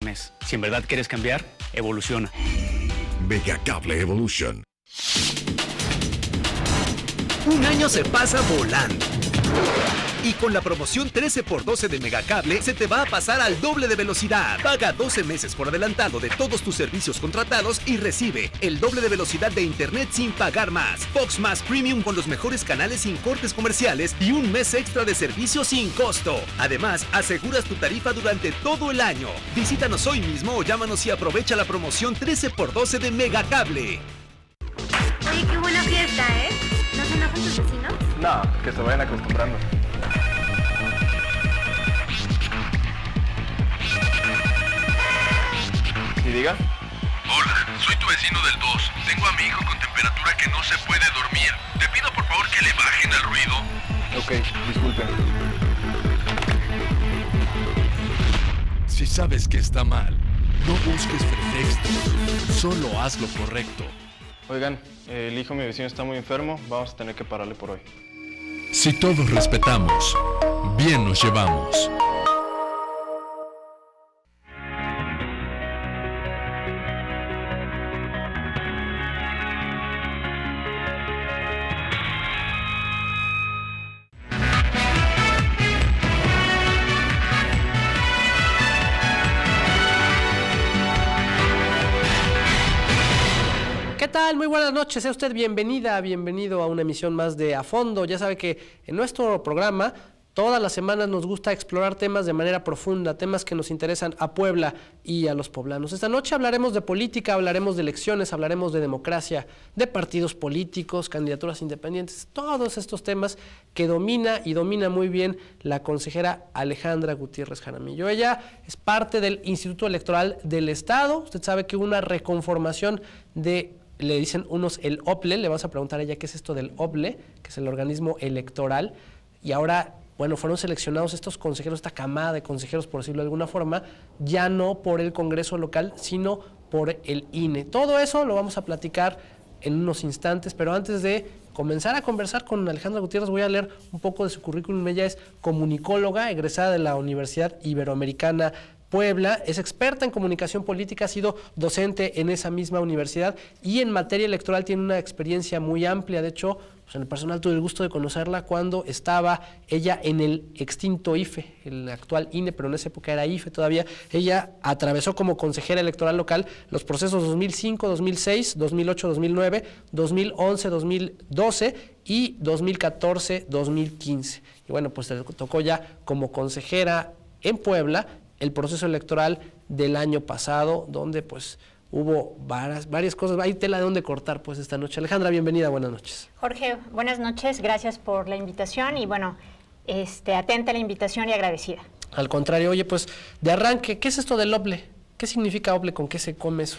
mes. Si en verdad quieres cambiar, evoluciona. Megacable Evolution. Un año se pasa volando. Y con la promoción 13x12 de Megacable se te va a pasar al doble de velocidad. Paga 12 meses por adelantado de todos tus servicios contratados y recibe el doble de velocidad de internet sin pagar más. Fox Más Premium con los mejores canales sin cortes comerciales y un mes extra de servicio sin costo. Además, aseguras tu tarifa durante todo el año. Visítanos hoy mismo o llámanos y aprovecha la promoción 13x12 de Megacable. Oye, qué buena fiesta, ¿eh? ¿No se enojan tus vecinos? No, que se vayan acostumbrando. ¿Y diga? Hola, soy tu vecino del 2. Tengo a mi hijo con temperatura que no se puede dormir. Te pido por favor que le bajen al ruido. Ok, disculpen. Si sabes que está mal, no busques pretextos, solo haz lo correcto. Oigan, el hijo de mi vecino está muy enfermo, vamos a tener que pararle por hoy. Si todos respetamos, bien nos llevamos. ¿Qué tal? Muy buenas noches, sea usted bienvenida, bienvenido a una emisión más de A Fondo. Ya sabe que en nuestro programa todas las semanas nos gusta explorar temas de manera profunda, temas que nos interesan a Puebla y a los poblanos. Esta noche hablaremos de política, hablaremos de elecciones, hablaremos de democracia, de partidos políticos, candidaturas independientes, todos estos temas que domina muy bien la consejera Alejandra Gutiérrez Jaramillo. Ella es parte del Instituto Electoral del Estado. Usted sabe que hubo una reconformación le dicen unos el OPLE, le vamos a preguntar a ella qué es esto del OPLE, que es el organismo electoral, y ahora, bueno, fueron seleccionados estos consejeros, esta camada de consejeros, por decirlo de alguna forma, ya no por el Congreso local, sino por el INE. Todo eso lo vamos a platicar en unos instantes, pero antes de comenzar a conversar con Alejandra Gutiérrez, voy a leer un poco de su currículum. Ella es comunicóloga, egresada de la Universidad Iberoamericana Puebla, es experta en comunicación política, ha sido docente en esa misma universidad y en materia electoral tiene una experiencia muy amplia. De hecho, pues en el personal tuve el gusto de conocerla cuando estaba ella en el extinto IFE, el actual INE, pero en esa época era IFE todavía. Ella atravesó como consejera electoral local los procesos 2005, 2006, 2008, 2009, 2011, 2012 y 2014, 2015. Y bueno, pues le tocó ya como consejera en Puebla el proceso electoral del año pasado, donde pues hubo varias cosas, hay tela de donde cortar pues esta noche. Alejandra, bienvenida, buenas noches. Jorge, buenas noches, gracias por la invitación y bueno, atenta a la invitación y agradecida. Al contrario, oye, pues de arranque, ¿qué es esto del OPLE? ¿Qué significa OPLE? ¿Con qué se come eso?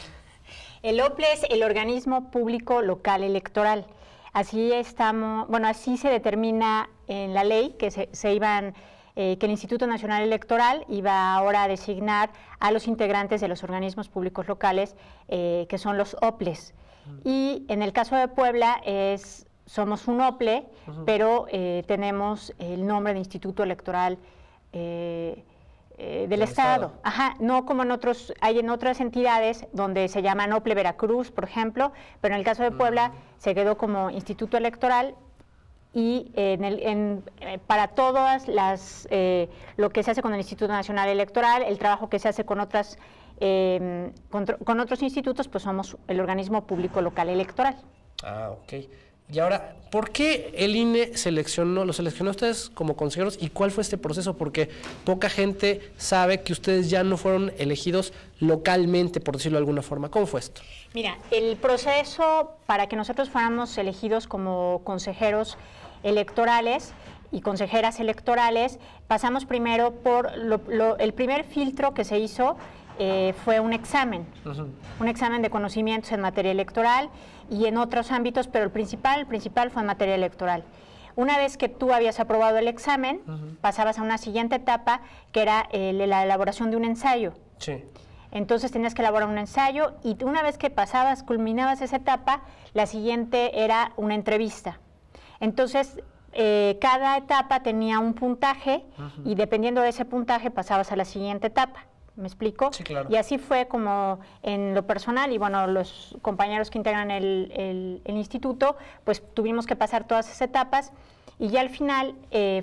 El OPLE es el Organismo Público Local Electoral. Así así se determina en la ley que que el Instituto Nacional Electoral iba ahora a designar a los integrantes de los organismos públicos locales, que son los OPLES. Y en el caso de Puebla somos un OPLE, pero tenemos el nombre de Instituto Electoral del Estado. Ajá, no como hay en otras entidades donde se llaman OPLE Veracruz, por ejemplo, pero en el caso de Puebla se quedó como Instituto Electoral. Y para todas lo que se hace con el Instituto Nacional Electoral, el trabajo que se hace con otros institutos, pues somos el organismo público local electoral. Ah, ok. Y ahora, ¿por qué el INE los seleccionó a ustedes como consejeros y cuál fue este proceso? Porque poca gente sabe que ustedes ya no fueron elegidos localmente, por decirlo de alguna forma. ¿Cómo fue esto? Mira, el proceso para que nosotros fuéramos elegidos como consejeros electorales y consejeras electorales, pasamos primero por el primer filtro que se hizo fue un examen de conocimientos en materia electoral y en otros ámbitos, pero el principal fue en materia electoral. Una vez que tú habías aprobado el examen, pasabas a una siguiente etapa, que era la elaboración de un ensayo. Sí. Entonces tenías que elaborar un ensayo y una vez que culminabas esa etapa, la siguiente era una entrevista. Entonces, cada etapa tenía un puntaje y dependiendo de ese puntaje pasabas a la siguiente etapa, ¿Me explico? Sí, claro. Y así fue como en lo personal, y bueno, los compañeros que integran el instituto, pues tuvimos que pasar todas esas etapas, y ya al final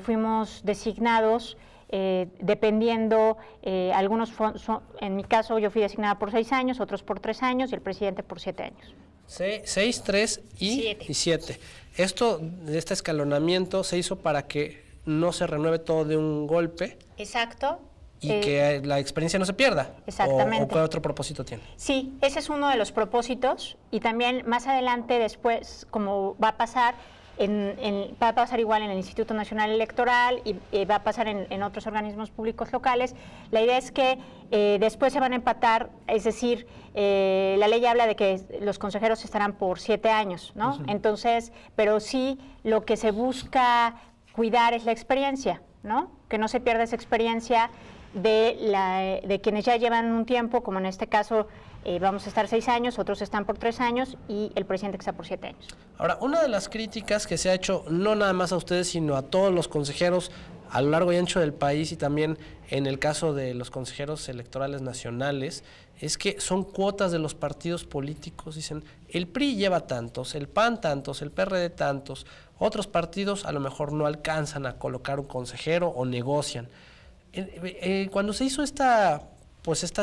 fuimos designados, dependiendo, en mi caso yo fui designada por 6 años, otros por 3 años, y el presidente por 7 años. 6, 3 y 7. Este escalonamiento se hizo para que no se renueve todo de un golpe. Exacto. Y que la experiencia no se pierda. Exactamente. ¿O qué otro propósito tiene? Sí, ese es uno de los propósitos, y también más adelante, después, como va a pasar, va a pasar igual en el Instituto Nacional Electoral y va a pasar en otros organismos públicos locales. La idea es que después se van a empatar, es decir, la ley habla de que los consejeros estarán por 7 años, ¿no? Entonces, pero sí lo que se busca cuidar es la experiencia, ¿no? Que no se pierda esa experiencia de quienes ya llevan un tiempo, como en este caso vamos a estar 6 años, otros están por 3 años y el presidente que está por 7 años. Ahora, una de las críticas que se ha hecho, no nada más a ustedes, sino a todos los consejeros a lo largo y ancho del país, y también en el caso de los consejeros electorales nacionales, es que son cuotas de los partidos políticos. Dicen, el PRI lleva tantos, el PAN tantos, el PRD tantos, otros partidos a lo mejor no alcanzan a colocar un consejero o negocian. Cuando se hizo esta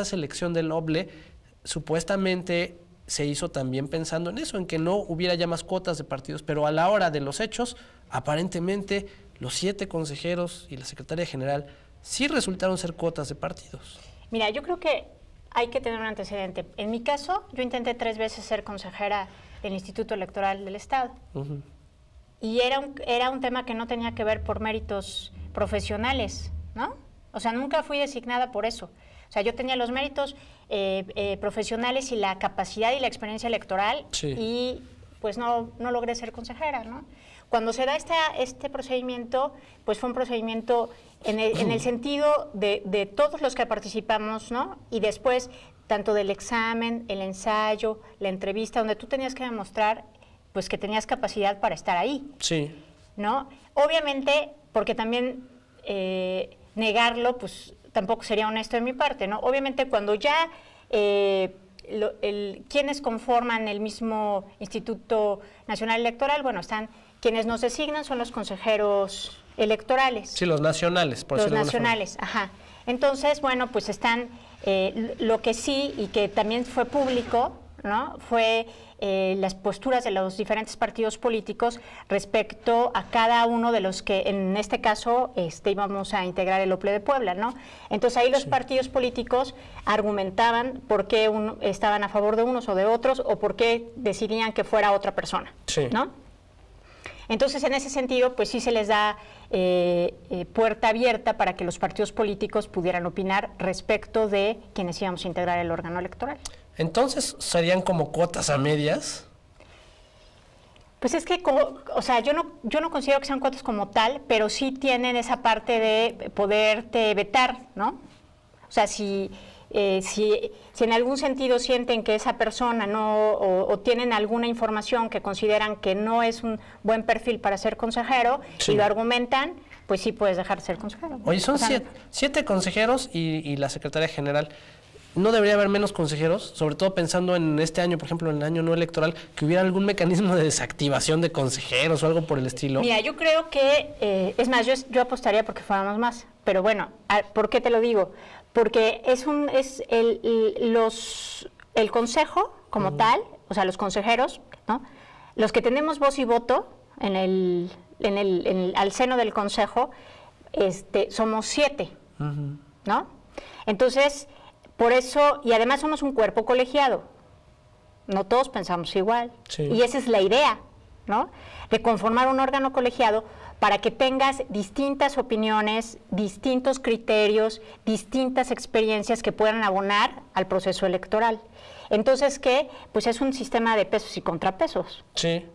selección del OBLE, supuestamente se hizo también pensando en eso, en que no hubiera ya más cuotas de partidos, pero a la hora de los hechos, aparentemente los 7 consejeros y la secretaria general sí resultaron ser cuotas de partidos. Mira, yo creo que hay que tener un antecedente. En mi caso, yo intenté 3 veces ser consejera del Instituto Electoral del Estado. Y era un tema que no tenía que ver por méritos profesionales, ¿no? O sea, nunca fui designada por eso. O sea, yo tenía los méritos profesionales y la capacidad y la experiencia electoral, y pues no logré ser consejera, ¿no? Cuando se da este procedimiento, pues fue un procedimiento en el sentido de todos los que participamos, ¿no? Y después, tanto del examen, el ensayo, la entrevista, donde tú tenías que demostrar pues que tenías capacidad para estar ahí. Sí. ¿No? Obviamente, porque también negarlo, pues tampoco sería honesto de mi parte, ¿no? Obviamente, cuando ya quienes conforman el mismo Instituto Nacional Electoral, bueno, están quienes nos designan son los consejeros electorales. Sí, los nacionales, por decirlo de alguna forma. Los nacionales, ajá. Entonces, bueno, pues están, lo que sí, y que también fue público, ¿no? Fue las posturas de los diferentes partidos políticos respecto a cada uno de los que, en este caso, íbamos a integrar el OPLE de Puebla, ¿no? Entonces ahí los partidos políticos argumentaban por qué estaban a favor de unos o de otros, o por qué decidían que fuera otra persona, ¿no? Entonces, en ese sentido, pues sí se les da puerta abierta para que los partidos políticos pudieran opinar respecto de quienes íbamos a integrar el órgano electoral. Entonces, ¿serían como cuotas a medias? Pues es que, o sea, yo no considero que sean cuotas como tal, pero sí tienen esa parte de poderte vetar, ¿no? O sea, si en algún sentido sienten que esa persona o tienen alguna información que consideran que no es un buen perfil para ser consejero, y lo argumentan, pues sí puedes dejar de ser consejero. Oye, son 7 consejeros y la secretaria general. ¿No debería haber menos consejeros? Sobre todo pensando en este año, por ejemplo, en el año no electoral, que hubiera algún mecanismo de desactivación de consejeros o algo por el estilo. Mira, yo creo que, es más, yo apostaría porque fuéramos más. Pero bueno, ¿por qué te lo digo? Porque el consejo como tal, o sea, los consejeros, ¿no? Los que tenemos voz y voto al seno del consejo, somos 7, ¿no? Entonces, por eso, y además somos un cuerpo colegiado, no todos pensamos igual, y esa es la idea, ¿no? De conformar un órgano colegiado para que tengas distintas opiniones, distintos criterios, distintas experiencias que puedan abonar al proceso electoral. Entonces, ¿qué? Pues es un sistema de pesos y contrapesos. Sí.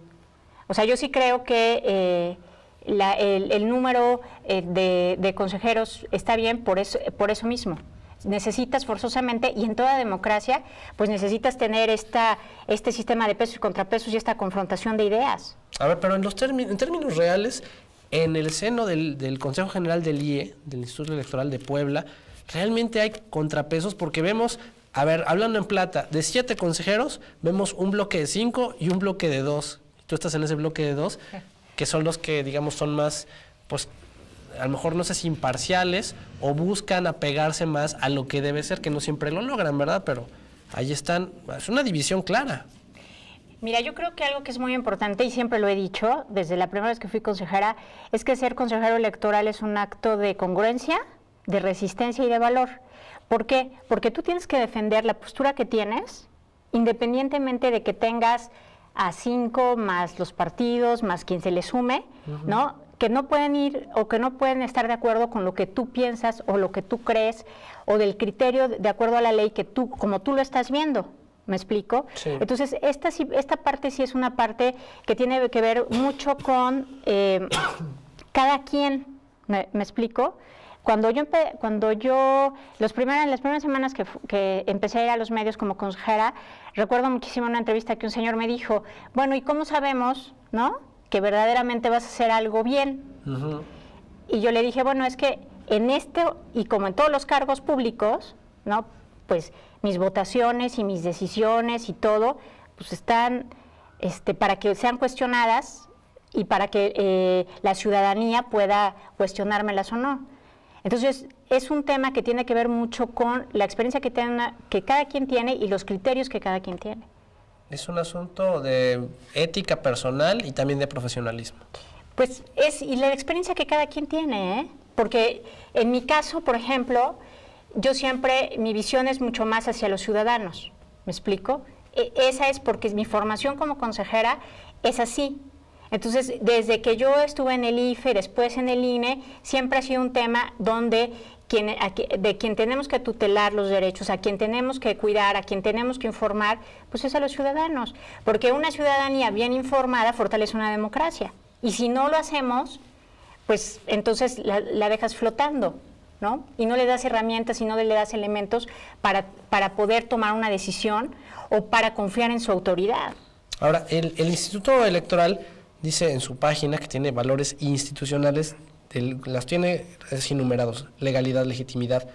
O sea, yo sí creo que el número de consejeros está bien por eso mismo. Necesitas forzosamente, y en toda democracia, pues necesitas tener este sistema de pesos y contrapesos y esta confrontación de ideas. A ver, pero en términos reales, en el seno del Consejo General del IE, del Instituto Electoral de Puebla, realmente hay contrapesos porque vemos, a ver, hablando en plata, de 7 consejeros, vemos un bloque de 5 y un bloque de 2. Tú estás en ese bloque de 2, que son los que, digamos, son más, pues, a lo mejor no sé si imparciales o buscan apegarse más a lo que debe ser, que no siempre lo logran, ¿verdad? Pero ahí están, es una división clara. Mira, yo creo que algo que es muy importante, y siempre lo he dicho, desde la primera vez que fui consejera, es que ser consejero electoral es un acto de congruencia, de resistencia y de valor. ¿Por qué? Porque tú tienes que defender la postura que tienes, independientemente de que tengas a 5 más los partidos, más quien se le sume, ¿no? Que no pueden ir o que no pueden estar de acuerdo con lo que tú piensas o lo que tú crees o del criterio de acuerdo a la ley que tú, como tú lo estás viendo. ¿Me explico? Sí. Entonces, esta parte sí es una parte que tiene que ver mucho con cada quien. ¿Me explico? Cuando yo las primeras semanas que empecé a ir a los medios como consejera, recuerdo muchísimo una entrevista que un señor me dijo, bueno, ¿y cómo sabemos, no, que verdaderamente vas a hacer algo bien? Y yo le dije, bueno, es que en y como en todos los cargos públicos, ¿no? Pues mis votaciones y mis decisiones y todo, pues están para que sean cuestionadas y para que la ciudadanía pueda cuestionármelas o no. Entonces, es un tema que tiene que ver mucho con la experiencia que cada quien tiene y los criterios que cada quien tiene. Es un asunto de ética personal y también de profesionalismo. Pues y la experiencia que cada quien tiene, ¿eh? Porque en mi caso, por ejemplo, mi visión es mucho más hacia los ciudadanos, ¿me explico? Esa es porque mi formación como consejera es así. Entonces, desde que yo estuve en el IFE, después en el INE, siempre ha sido un tema donde de quien tenemos que tutelar los derechos, a quien tenemos que cuidar, a quien tenemos que informar, pues es a los ciudadanos. Porque una ciudadanía bien informada fortalece una democracia. Y si no lo hacemos, pues entonces la dejas flotando, ¿no? Y no le das herramientas y no le das elementos para poder tomar una decisión o para confiar en su autoridad. Ahora, el Instituto Electoral dice en su página que tiene valores institucionales, las tiene así numerados: legalidad, legitimidad,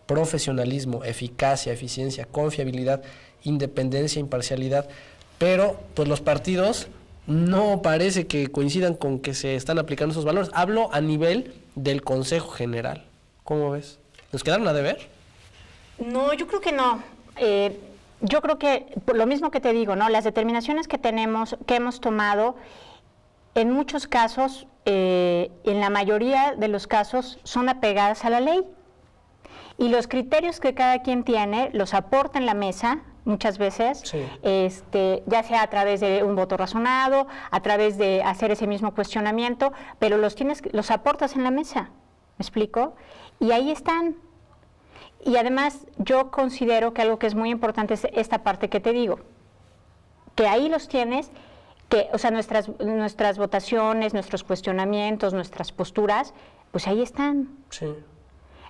profesionalismo, eficacia, eficiencia, confiabilidad, independencia, imparcialidad, pero pues los partidos no parece que coincidan con que se están aplicando esos valores. Hablo a nivel del Consejo General. ¿Cómo ves? ¿Nos quedaron a deber? No, yo creo que no. Yo creo que, por lo mismo que te digo, ¿no? Las determinaciones que hemos tomado, en muchos casos, en la mayoría de los casos, son apegadas a la ley. Y los criterios que cada quien tiene los aporta en la mesa, muchas veces, sí. Ya sea a través de un voto razonado, a través de hacer ese mismo cuestionamiento, pero los aportas en la mesa, ¿me explico? Y ahí están. Y además, yo considero que algo que es muy importante es esta parte que te digo, que ahí los tienes, o sea, nuestras votaciones, nuestros cuestionamientos, nuestras posturas, pues ahí están. Sí.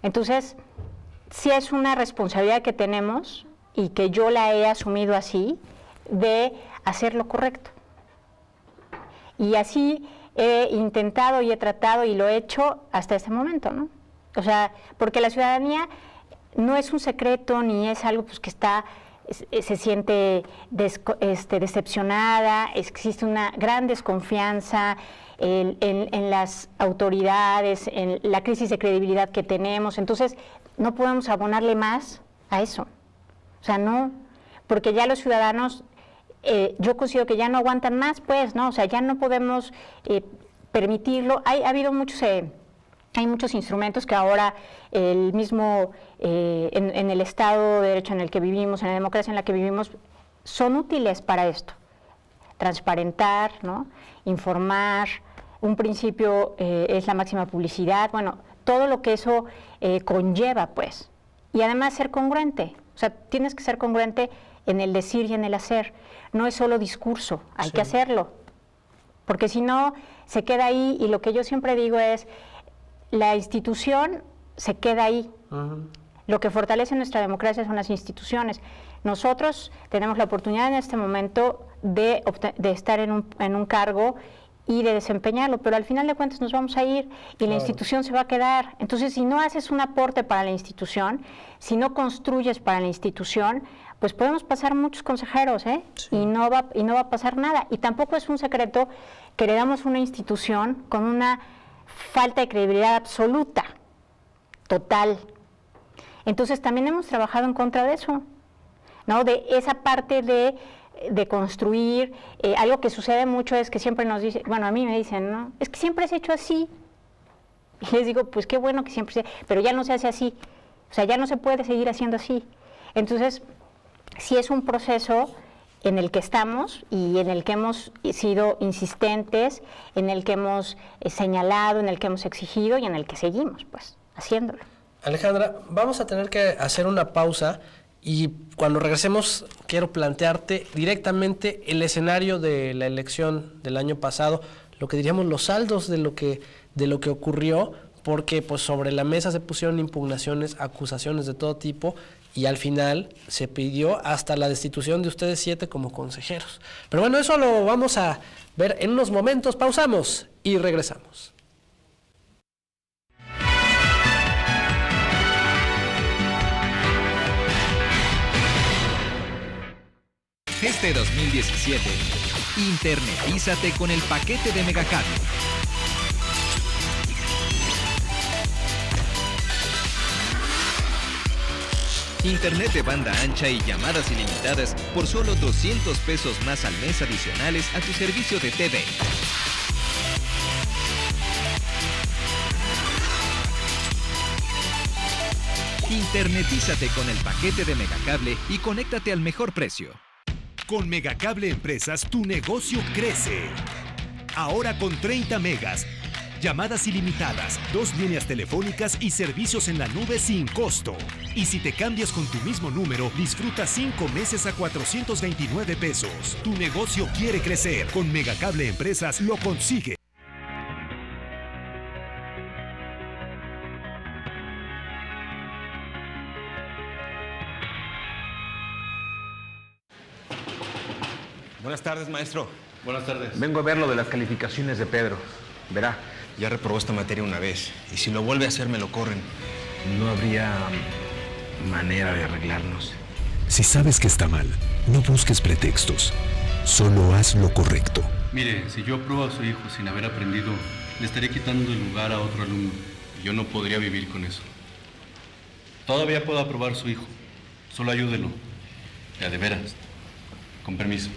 Entonces, sí es una responsabilidad que tenemos y que yo la he asumido así, de hacer lo correcto. Y así he intentado y he tratado y lo he hecho hasta este momento, ¿no? O sea, porque la ciudadanía no es un secreto ni es algo pues que se siente decepcionada, existe una gran desconfianza en las autoridades, en la crisis de credibilidad que tenemos. Entonces, no podemos abonarle más a eso. O sea, no, porque ya los ciudadanos, yo considero que ya no aguantan más, pues, ¿no? O sea, ya no podemos permitirlo. Hay muchos instrumentos que ahora el mismo, en el Estado de Derecho en el que vivimos, en la democracia en la que vivimos, son útiles para esto. Transparentar, ¿no? Informar, un principio es la máxima publicidad, bueno, todo lo que eso conlleva, pues. Y además ser congruente, o sea, tienes que ser congruente en el decir y en el hacer. No es solo discurso, hay que hacerlo. Porque si no, se queda ahí, y lo que yo siempre digo es, la institución se queda ahí. Lo que fortalece nuestra democracia son las instituciones. Nosotros tenemos la oportunidad en este momento de estar en un cargo y de desempeñarlo, pero al final de cuentas nos vamos a ir y la institución se va a quedar. Entonces, si no haces un aporte para la institución, si no construyes para la institución, pues podemos pasar muchos consejeros, sí. y no va a pasar nada. Y tampoco es un secreto que le damos una institución con una falta de credibilidad absoluta, total. Entonces, también hemos trabajado en contra de eso, ¿no? De esa parte de construir. Algo que sucede mucho es que siempre nos dicen, bueno, a mí me dicen, ¿no? Es que siempre se ha hecho así. Y les digo, pues qué bueno que siempre se, pero ya no se hace así. O sea, ya no se puede seguir haciendo así. Entonces, sí es un proceso en el que estamos y en el que hemos sido insistentes, en el que hemos señalado, en el que hemos exigido y en el que seguimos, pues, haciéndolo. Alejandra, vamos a tener que hacer una pausa. Y cuando regresemos, quiero plantearte directamente el escenario de la elección del año pasado, lo que diríamos los saldos de lo que ocurrió, porque pues sobre la mesa se pusieron impugnaciones, acusaciones de todo tipo, y al final se pidió hasta la destitución de ustedes 7 como consejeros. Pero bueno, eso lo vamos a ver en unos momentos. Pausamos y regresamos. Este 2017, internetízate con el paquete de Megacable. Internet de banda ancha y llamadas ilimitadas por solo 200 pesos más al mes adicionales a tu servicio de TV. Internetízate con el paquete de Megacable y conéctate al mejor precio. Con Megacable Empresas, tu negocio crece. Ahora con 30 megas, llamadas ilimitadas, 2 líneas telefónicas y servicios en la nube sin costo. Y si te cambias con tu mismo número, disfruta 5 meses a 429 pesos. Tu negocio quiere crecer. Con Megacable Empresas lo consigue. Buenas tardes, maestro. Buenas tardes. Vengo a ver lo de las calificaciones de Pedro. Verá, ya reprobó esta materia una vez. Y si lo vuelve a hacer, me lo corren. No habría manera de arreglarnos. Si sabes que está mal, no busques pretextos. Solo haz lo correcto. Mire, si yo apruebo a su hijo sin haber aprendido, le estaré quitando el lugar a otro alumno. Y yo no podría vivir con eso. Todavía puedo aprobar a su hijo. Solo ayúdelo. Ya de veras. Con permiso.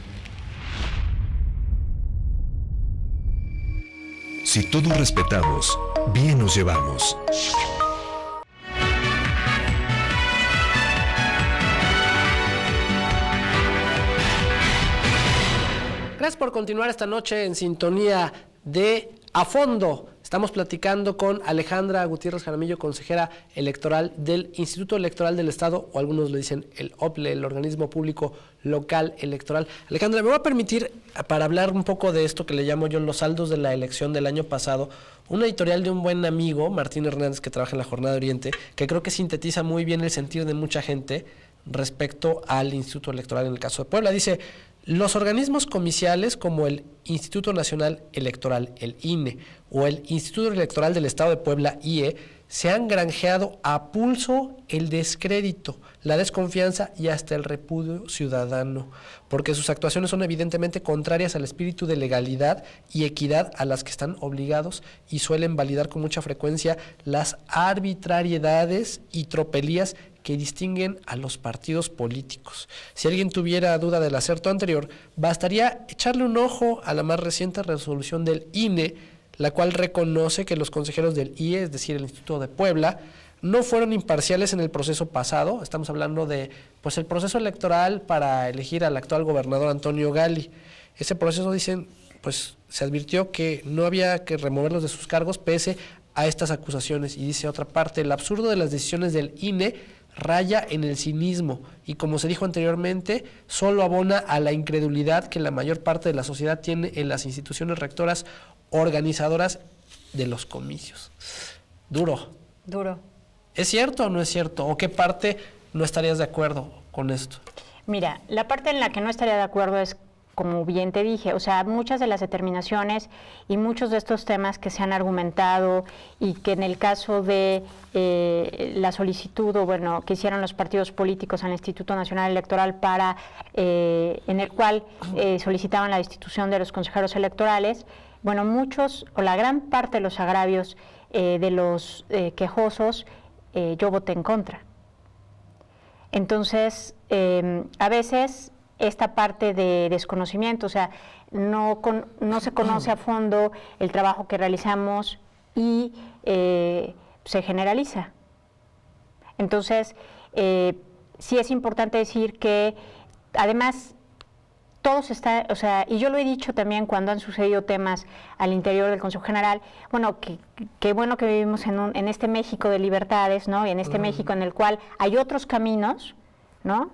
Si todos respetamos, bien nos llevamos. Gracias por continuar esta noche en sintonía de A Fondo. Estamos platicando con Alejandra Gutiérrez Jaramillo, consejera electoral del Instituto Electoral del Estado, o algunos le dicen el OPLE, el Organismo Público Local Electoral. Alejandra, me voy a permitir, para hablar un poco de esto que le llamo yo los saldos de la elección del año pasado, una editorial de un buen amigo, Martín Hernández, que trabaja en la Jornada de Oriente, que creo que sintetiza muy bien el sentir de mucha gente respecto al Instituto Electoral en el caso de Puebla. Dice: los organismos comiciales como el Instituto Nacional Electoral, el INE, o el Instituto Electoral del Estado de Puebla, IE, se han granjeado a pulso el descrédito, la desconfianza y hasta el repudio ciudadano, porque sus actuaciones son evidentemente contrarias al espíritu de legalidad y equidad a las que están obligados y suelen validar con mucha frecuencia las arbitrariedades y tropelías que distinguen a los partidos políticos. Si alguien tuviera duda del acerto anterior, bastaría echarle un ojo a la más reciente resolución del INE, la cual reconoce que los consejeros del IE, es decir, el Instituto de Puebla, no fueron imparciales en el proceso pasado. Estamos hablando de el proceso electoral para elegir al actual gobernador Antonio Gali. Ese proceso, dicen, se advirtió que no había que removerlos de sus cargos pese a estas acusaciones. Y dice otra parte: el absurdo de las decisiones del INE raya en el cinismo y, como se dijo anteriormente, solo abona a la incredulidad que la mayor parte de la sociedad tiene en las instituciones rectoras organizadoras de los comicios. Duro. Duro. ¿Es cierto o no es cierto? ¿O qué parte no estarías de acuerdo con esto? Mira, la parte en la que no estaría de acuerdo es como bien te dije, o sea, muchas de las determinaciones y muchos de estos temas que se han argumentado y que en el caso de la solicitud, o bueno, que hicieron los partidos políticos al Instituto Nacional Electoral para, en el cual solicitaban la destitución de los consejeros electorales, bueno, muchos o la gran parte de los agravios de los quejosos, yo voté en contra. Entonces, a veces esta parte de desconocimiento, o sea, no se conoce a fondo el trabajo que realizamos y se generaliza. Entonces, sí es importante decir que, además, todos están, o sea, y yo lo he dicho también cuando han sucedido temas al interior del Consejo General, bueno, que bueno que vivimos en este México de libertades, ¿no? Y en este México en el cual hay otros caminos, ¿no?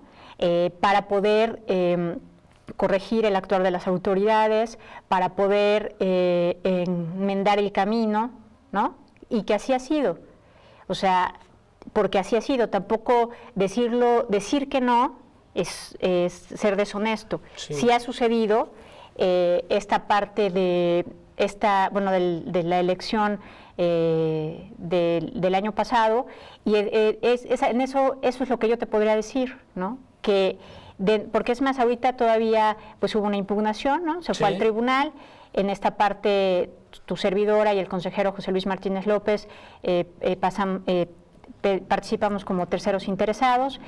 Para poder corregir el actuar de las autoridades, para poder enmendar el camino, ¿no? Y que así ha sido. O sea, porque así ha sido. Tampoco decir que no es ser deshonesto. Sí. Sí ha sucedido esta parte de la elección del año pasado, y eso es lo que yo te podría decir, ¿no? Porque es más, ahorita todavía pues hubo una impugnación, ¿no? Se fue al tribunal. En esta parte, tu servidora y el consejero José Luis Martínez López participamos como terceros interesados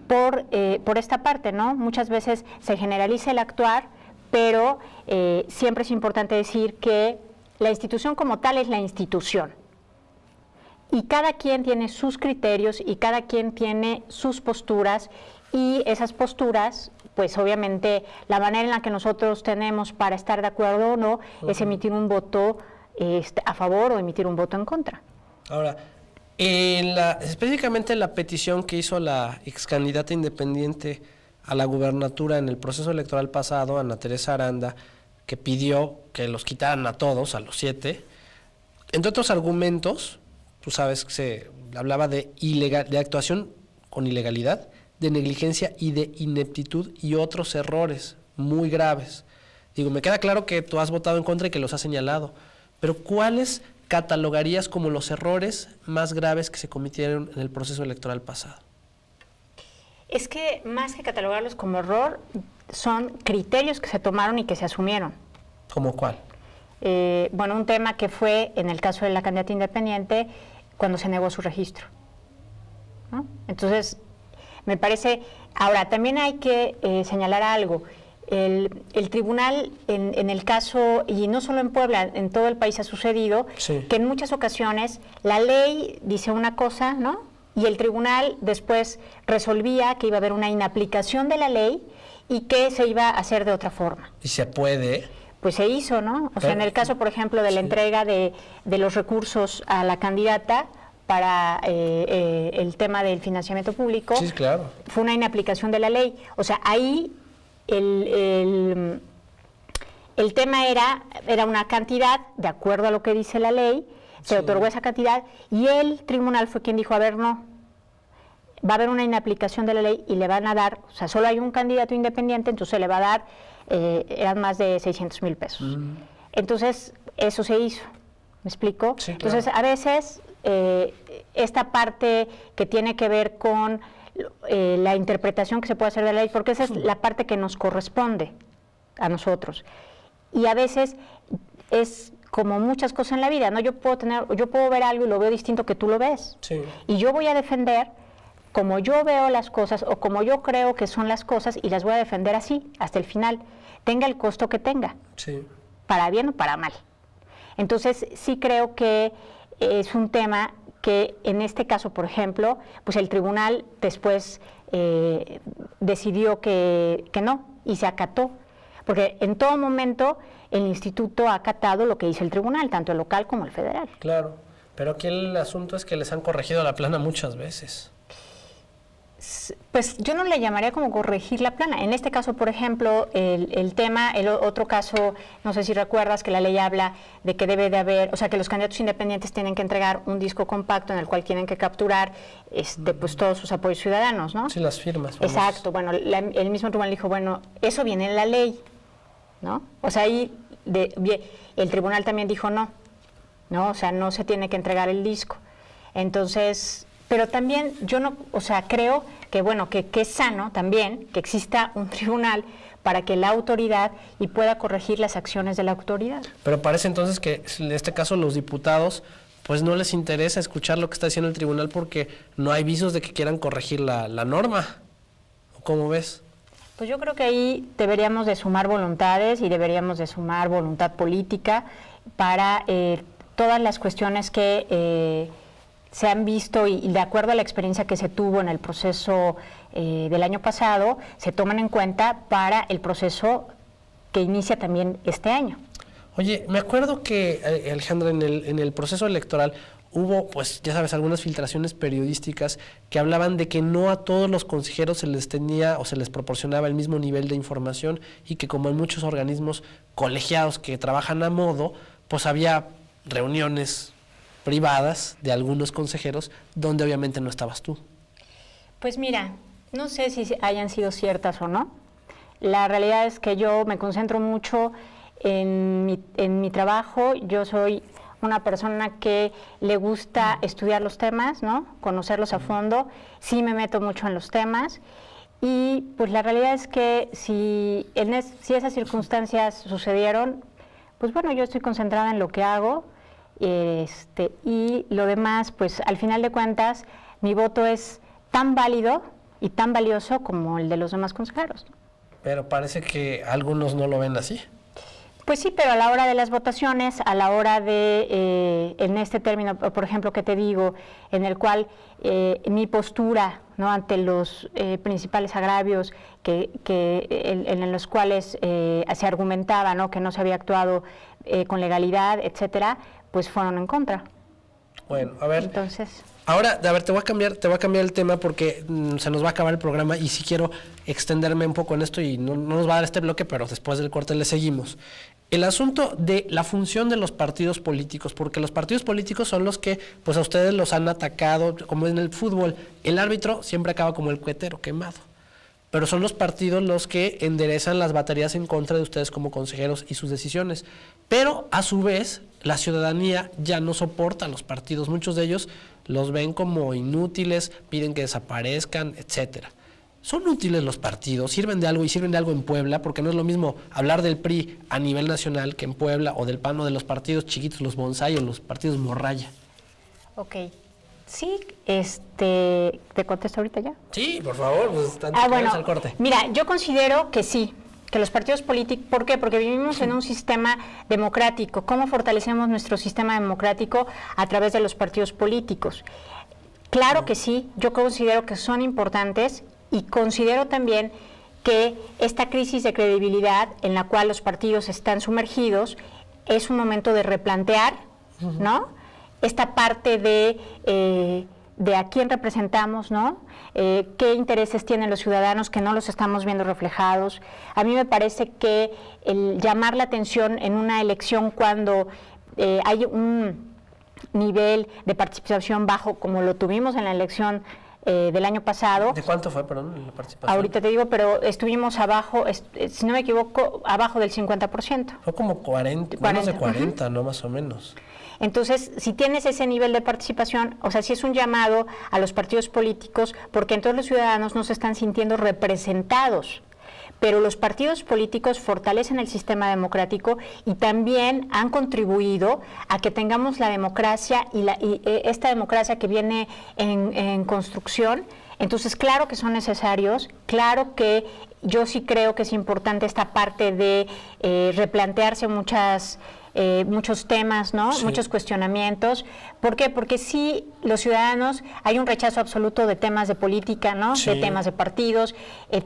por esta parte, ¿no? Muchas veces se generaliza el actuar, pero siempre es importante decir que la institución como tal es la institución. Y cada quien tiene sus criterios y cada quien tiene sus posturas, y esas posturas, pues obviamente la manera en la que nosotros tenemos para estar de acuerdo o no es emitir un voto a favor o emitir un voto en contra. Ahora, específicamente en la petición que hizo la ex candidata independiente a la gubernatura en el proceso electoral pasado, Ana Teresa Aranda, que pidió que los quitaran a todos, a los 7, entre otros argumentos, tú sabes que se hablaba de actuación con ilegalidad, de negligencia y de ineptitud y otros errores muy graves. Digo, me queda claro que tú has votado en contra y que los has señalado, pero ¿cuáles catalogarías como los errores más graves que se cometieron en el proceso electoral pasado? Es que más que catalogarlos como error, son criterios que se tomaron y que se asumieron. ¿Cómo cuál? Bueno, un tema que fue en el caso de la candidata independiente, cuando se negó su registro, ¿no? Entonces, me parece. Ahora, también hay que señalar algo. El tribunal, en el caso, y no solo en Puebla, en todo el país ha sucedido, que en muchas ocasiones la ley dice una cosa, ¿no? Y el tribunal después resolvía que iba a haber una inaplicación de la ley y que se iba a hacer de otra forma. ¿Y se puede? Pues se hizo, ¿no? O sea, en el caso, por ejemplo, de la entrega de los recursos a la candidata para el tema del financiamiento público, sí, claro, fue una inaplicación de la ley. O sea, ahí el tema era una cantidad, de acuerdo a lo que dice la ley, se otorgó esa cantidad, y el tribunal fue quien dijo, a ver, no, va a haber una inaplicación de la ley y le van a dar, o sea, solo hay un candidato independiente, entonces le va a dar, eran más de 600,000 pesos. Entonces, eso se hizo, ¿me explico? Sí, claro. Entonces, a veces, esta parte que tiene que ver con la interpretación que se puede hacer de la ley, porque esa es la parte que nos corresponde a nosotros. Y a veces es como muchas cosas en la vida, ¿no? Yo puedo ver algo y lo veo distinto que tú lo ves. Sí. Y yo voy a defender como yo veo las cosas o como yo creo que son las cosas, y las voy a defender así, hasta el final, tenga el costo que tenga, sí, para bien o para mal. Entonces, sí creo que es un tema que en este caso, por ejemplo, pues el tribunal después decidió que no, y se acató. Porque en todo momento el instituto ha acatado lo que dice el tribunal, tanto el local como el federal. Claro, pero aquí el asunto es que les han corregido la plana muchas veces. Pues yo no le llamaría como corregir la plana. En este caso, por ejemplo, el otro caso, no sé si recuerdas que la ley habla de que debe de haber, o sea, que los candidatos independientes tienen que entregar un disco compacto en el cual tienen que capturar pues todos sus apoyos ciudadanos, ¿no? Sí, las firmas. Exacto. Bueno, el mismo tribunal dijo, bueno, eso viene en la ley, ¿no? O sea, ahí el tribunal también dijo no, o sea, no se tiene que entregar el disco. Entonces, pero también yo no, o sea, creo que bueno, que es sano también que exista un tribunal para que la autoridad y pueda corregir las acciones de la autoridad. Pero parece entonces que en este caso los diputados pues no les interesa escuchar lo que está diciendo el tribunal porque no hay visos de que quieran corregir la norma. ¿Cómo ves? Pues yo creo que ahí deberíamos de sumar voluntades y deberíamos de sumar voluntad política para todas las cuestiones que se han visto y de acuerdo a la experiencia que se tuvo en el proceso del año pasado, se toman en cuenta para el proceso que inicia también este año. Oye, me acuerdo que, Alejandra, en el proceso electoral hubo, pues ya sabes, algunas filtraciones periodísticas que hablaban de que no a todos los consejeros se les tenía o se les proporcionaba el mismo nivel de información y que como en muchos organismos colegiados que trabajan a modo, pues había reuniones privadas de algunos consejeros donde obviamente no estabas tú. Pues mira, no sé si hayan sido ciertas o no. La realidad es que yo me concentro mucho en mi trabajo. Yo soy una persona que le gusta estudiar los temas, ¿no? Conocerlos a fondo. Sí me meto mucho en los temas. Y pues la realidad es que si esas circunstancias sucedieron, pues bueno, yo estoy concentrada en lo que hago. Y lo demás, pues al final de cuentas, mi voto es tan válido y tan valioso como el de los demás consejeros. Pero parece que algunos no lo ven así. Pues sí, pero a la hora de las votaciones, a la hora de, en este término, por ejemplo, que te digo, en el cual mi postura, ¿no?, ante los principales agravios en los cuales se argumentaba, ¿no?, que no se había actuado con legalidad, etcétera, pues fueron en contra. Bueno, a ver. Entonces, ahora, a ver, te voy a cambiar el tema porque se nos va a acabar el programa y sí quiero extenderme un poco en esto y no nos va a dar este bloque, pero después del corte le seguimos. El asunto de la función de los partidos políticos, porque los partidos políticos son los que, pues a ustedes los han atacado, como en el fútbol, el árbitro siempre acaba como el cuetero, quemado. Pero son los partidos los que enderezan las baterías en contra de ustedes como consejeros y sus decisiones. Pero, a su vez, la ciudadanía ya no soporta a los partidos. Muchos de ellos los ven como inútiles, piden que desaparezcan, etcétera. ¿Son útiles los partidos? ¿Sirven de algo y sirven de algo en Puebla? Porque no es lo mismo hablar del PRI a nivel nacional que en Puebla, o del PAN, o de los partidos chiquitos, los bonsai o los partidos morralla. Ok. Sí, ¿te contesto ahorita ya? Sí, por favor, pues bueno, al corte. Mira, yo considero que sí, que los partidos políticos, ¿por qué? Porque vivimos en un sistema democrático. ¿Cómo fortalecemos nuestro sistema democrático? A través de los partidos políticos. Claro que sí, yo considero que son importantes y considero también que esta crisis de credibilidad en la cual los partidos están sumergidos es un momento de replantear, ¿no?, esta parte de a quién representamos, ¿no? Qué intereses tienen los ciudadanos que no los estamos viendo reflejados. A mí me parece que el llamar la atención en una elección cuando hay un nivel de participación bajo, como lo tuvimos en la elección del año pasado. ¿De cuánto fue, perdón, la participación? Ahorita te digo, pero estuvimos abajo, si no me equivoco, abajo del 50%. Fue como 40, menos de 40, ¿no? Más o menos. Entonces, si tienes ese nivel de participación, o sea, si es un llamado a los partidos políticos, porque entonces los ciudadanos no se están sintiendo representados. Pero los partidos políticos fortalecen el sistema democrático y también han contribuido a que tengamos la democracia y esta democracia que viene en construcción. Entonces, claro que son necesarios, claro que yo sí creo que es importante esta parte de replantearse muchos temas, ¿no? Sí. Muchos cuestionamientos. ¿Por qué? Porque sí, los ciudadanos, hay un rechazo absoluto de temas de política, ¿no? Sí. De temas de partidos.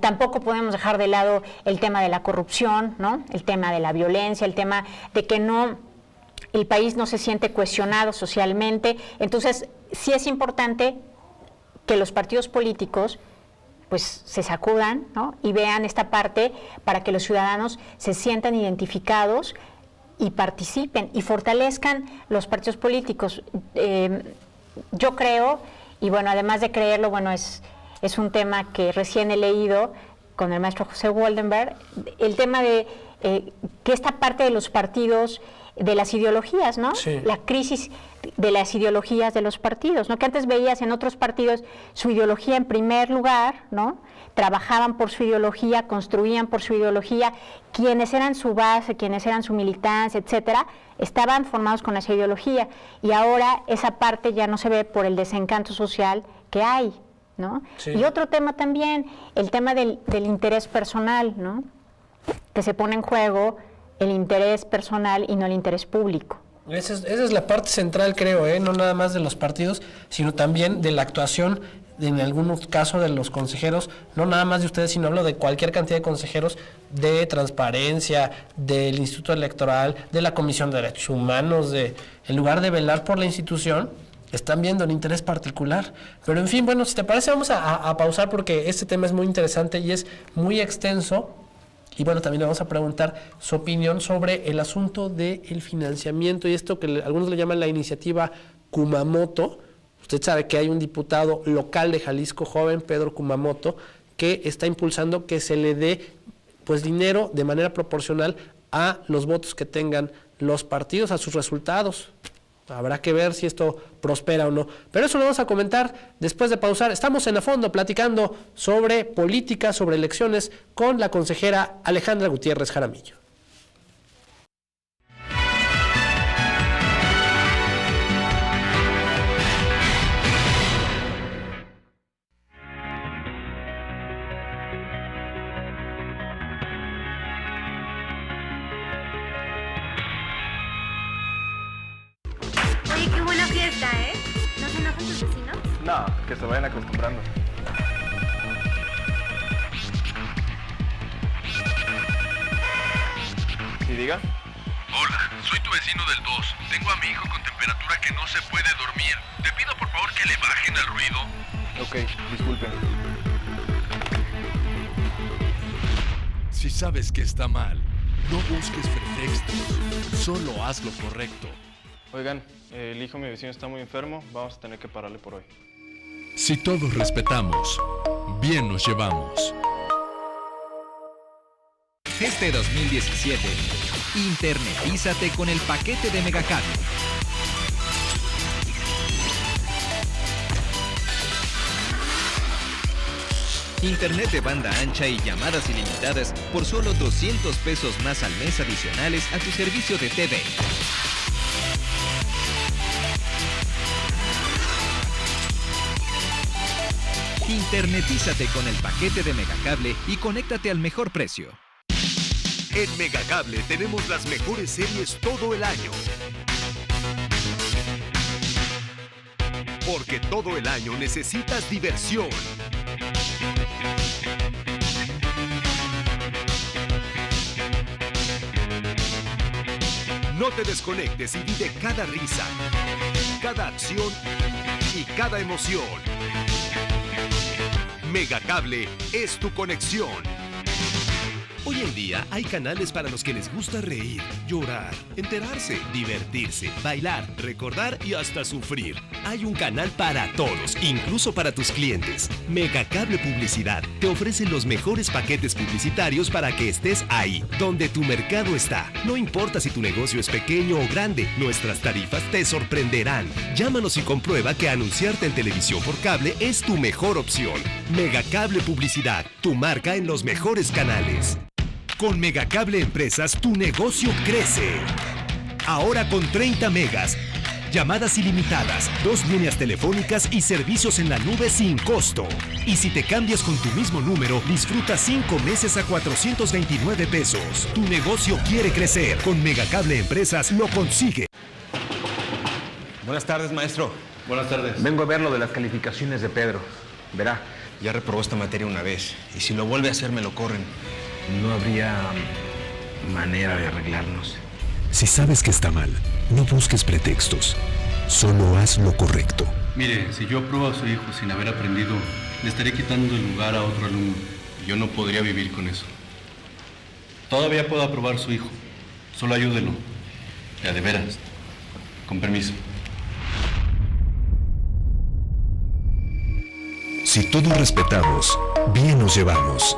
Tampoco podemos dejar de lado el tema de la corrupción, ¿no? El tema de la violencia, el tema de que el país no se siente cohesionado socialmente. Entonces, sí es importante que los partidos políticos pues se sacudan, ¿no?, y vean esta parte para que los ciudadanos se sientan identificados y participen y fortalezcan los partidos políticos. Yo creo, y bueno, además de creerlo, bueno, es un tema que recién he leído, con el maestro José Waldenberg, el tema de que esta parte de los partidos, de las ideologías, ¿no? Sí. La crisis de las ideologías de los partidos, ¿no? Que antes veías en otros partidos su ideología en primer lugar, ¿no? Trabajaban por su ideología, construían por su ideología, quienes eran su base, quienes eran su militancia, etcétera, estaban formados con esa ideología, y ahora esa parte ya no se ve por el desencanto social que hay, ¿no? Sí. Y otro tema también, el tema del interés personal, ¿no? Que se pone en juego el interés personal y no el interés público. Esa es la parte central, creo, no nada más de los partidos, sino también de la actuación, en algunos casos, de los consejeros, no nada más de ustedes, sino hablo de cualquier cantidad de consejeros, de transparencia, del Instituto Electoral, de la Comisión de Derechos Humanos, en lugar de velar por la institución, están viendo el interés particular. Pero en fin, bueno, si te parece, vamos a pausar porque este tema es muy interesante y es muy extenso. Y bueno, también le vamos a preguntar su opinión sobre el asunto del financiamiento y esto que algunos le llaman la iniciativa Kumamoto. Usted sabe que hay un diputado local de Jalisco, joven, Pedro Kumamoto, que está impulsando que se le dé pues dinero de manera proporcional a los votos que tengan los partidos, a sus resultados. Habrá que ver si esto prospera o no. Pero eso lo vamos a comentar después de pausar. Estamos en A Fondo platicando sobre política, sobre elecciones, con la consejera Alejandra Gutiérrez Jaramillo. Oye, qué buena fiesta, ¿eh? ¿No se enojan tus vecinos? No, que se vayan acostumbrando. ¿Y diga? Hola, soy tu vecino del 2. Tengo a mi hijo con temperatura que no se puede dormir. Te pido por favor que le bajen al ruido. Ok, disculpen. Si sabes que está mal, no busques pretextos, solo haz lo correcto. Oigan, el hijo de mi vecino está muy enfermo, vamos a tener que pararle por hoy. Si todos respetamos, bien nos llevamos. Este 2017, internetízate con el paquete de Megacable. Internet de banda ancha y llamadas ilimitadas por solo 200 pesos más al mes adicionales a tu servicio de TV. Internetízate con el paquete de Megacable y conéctate al mejor precio. En Megacable tenemos las mejores series todo el año. Porque todo el año necesitas diversión. No te desconectes y vive cada risa, cada acción y cada emoción. Megacable es tu conexión. Hoy en día hay canales para los que les gusta reír, llorar, enterarse, divertirse, bailar, recordar y hasta sufrir. Hay un canal para todos, incluso para tus clientes. Megacable Publicidad te ofrece los mejores paquetes publicitarios para que estés ahí, donde tu mercado está. No importa si tu negocio es pequeño o grande, nuestras tarifas te sorprenderán. Llámanos y comprueba que anunciarte en televisión por cable es tu mejor opción. Megacable Publicidad, tu marca en los mejores canales. Con Megacable Empresas, tu negocio crece. Ahora con 30 megas, llamadas ilimitadas, 2 líneas telefónicas y servicios en la nube sin costo. Y si te cambias con tu mismo número, disfruta 5 meses a 429 pesos. Tu negocio quiere crecer. Con Megacable Empresas lo consigue. Buenas tardes, maestro. Buenas tardes. Vengo a ver lo de las calificaciones de Pedro. Verá, ya reprobó esta materia una vez. Y si lo vuelve a hacer, me lo corren. No habría manera de arreglarnos. Si sabes que está mal, no busques pretextos. Solo haz lo correcto. Mire, si yo apruebo a su hijo sin haber aprendido, le estaré quitando el lugar a otro alumno. Y yo no podría vivir con eso. Todavía puedo aprobar su hijo. Solo ayúdelo. Ya de veras. Con permiso. Si todos respetamos, bien nos llevamos.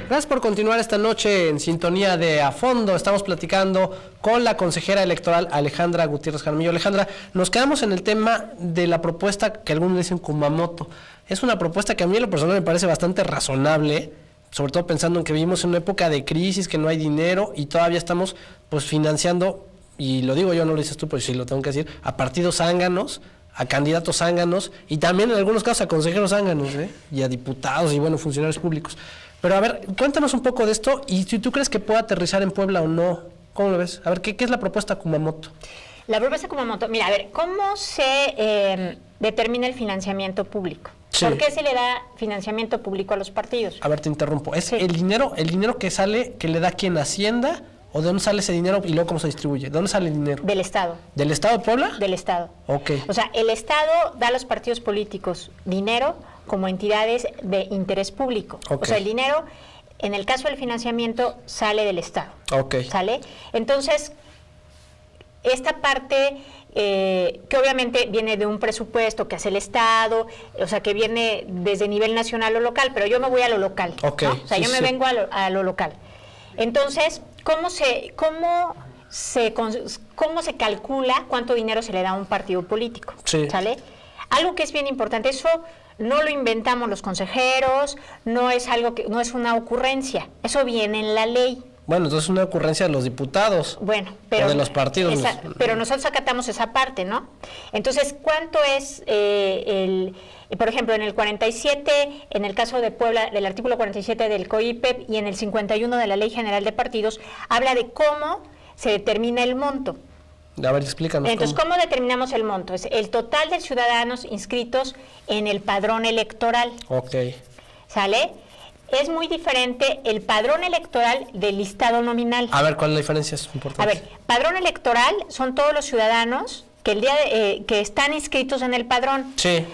Gracias por continuar esta noche en sintonía de A Fondo. Estamos platicando con la consejera electoral Alejandra Gutiérrez Jaramillo. Alejandra, nos quedamos en el tema de la propuesta que algunos dicen Kumamoto. Es una propuesta que a mí en lo personal me parece bastante razonable, sobre todo pensando en que vivimos en una época de crisis, que no hay dinero y todavía estamos pues financiando, y lo digo yo, no lo dices tú, pero sí lo tengo que decir, a partidos zánganos, a candidatos zánganos y también en algunos casos a consejeros zánganos, y a diputados y bueno, funcionarios públicos. Pero a ver, cuéntanos un poco de esto y si tú crees que puede aterrizar en Puebla o no. ¿Cómo lo ves? A ver, ¿qué es la propuesta Kumamoto? La propuesta Kumamoto, mira, a ver, ¿cómo se determina el financiamiento público? Sí. ¿Por qué se le da financiamiento público a los partidos? A ver, te interrumpo. ¿Es el dinero que sale, que le da quien Hacienda? ¿O de dónde sale ese dinero y luego cómo se distribuye? ¿De dónde sale el dinero? Del Estado. ¿Del Estado de Puebla? Del Estado. Ok. O sea, el Estado da a los partidos políticos dinero como entidades de interés público. Okay. O sea, el dinero, en el caso del financiamiento, sale del Estado. Ok. ¿Sale? Entonces, esta parte que obviamente viene de un presupuesto que hace el Estado, o sea, que viene desde nivel nacional o local, pero yo me voy a lo local. Okay. ¿No? O sea, yo me vengo a lo local. Entonces, ¿cómo se calcula cuánto dinero se le da a un partido político? Sí. ¿Sale? Algo que es bien importante, eso no lo inventamos los consejeros, no es una ocurrencia, eso viene en la ley. Bueno, entonces es una ocurrencia de los diputados. Bueno, pero o de los partidos. Pero nosotros acatamos esa parte, ¿no? Entonces, ¿cuánto es por ejemplo, en el 47, en el caso de Puebla, del artículo 47 del COIPEP y en el 51 de la Ley General de Partidos, habla de cómo se determina el monto. A ver, explícanos. Entonces, ¿cómo determinamos el monto? Es el total de ciudadanos inscritos en el padrón electoral. Ok. ¿Sale? Es muy diferente el padrón electoral del listado nominal. A ver, ¿cuál es la diferencia? Es importante. A ver, padrón electoral son todos los ciudadanos que que están inscritos en el padrón. Sí.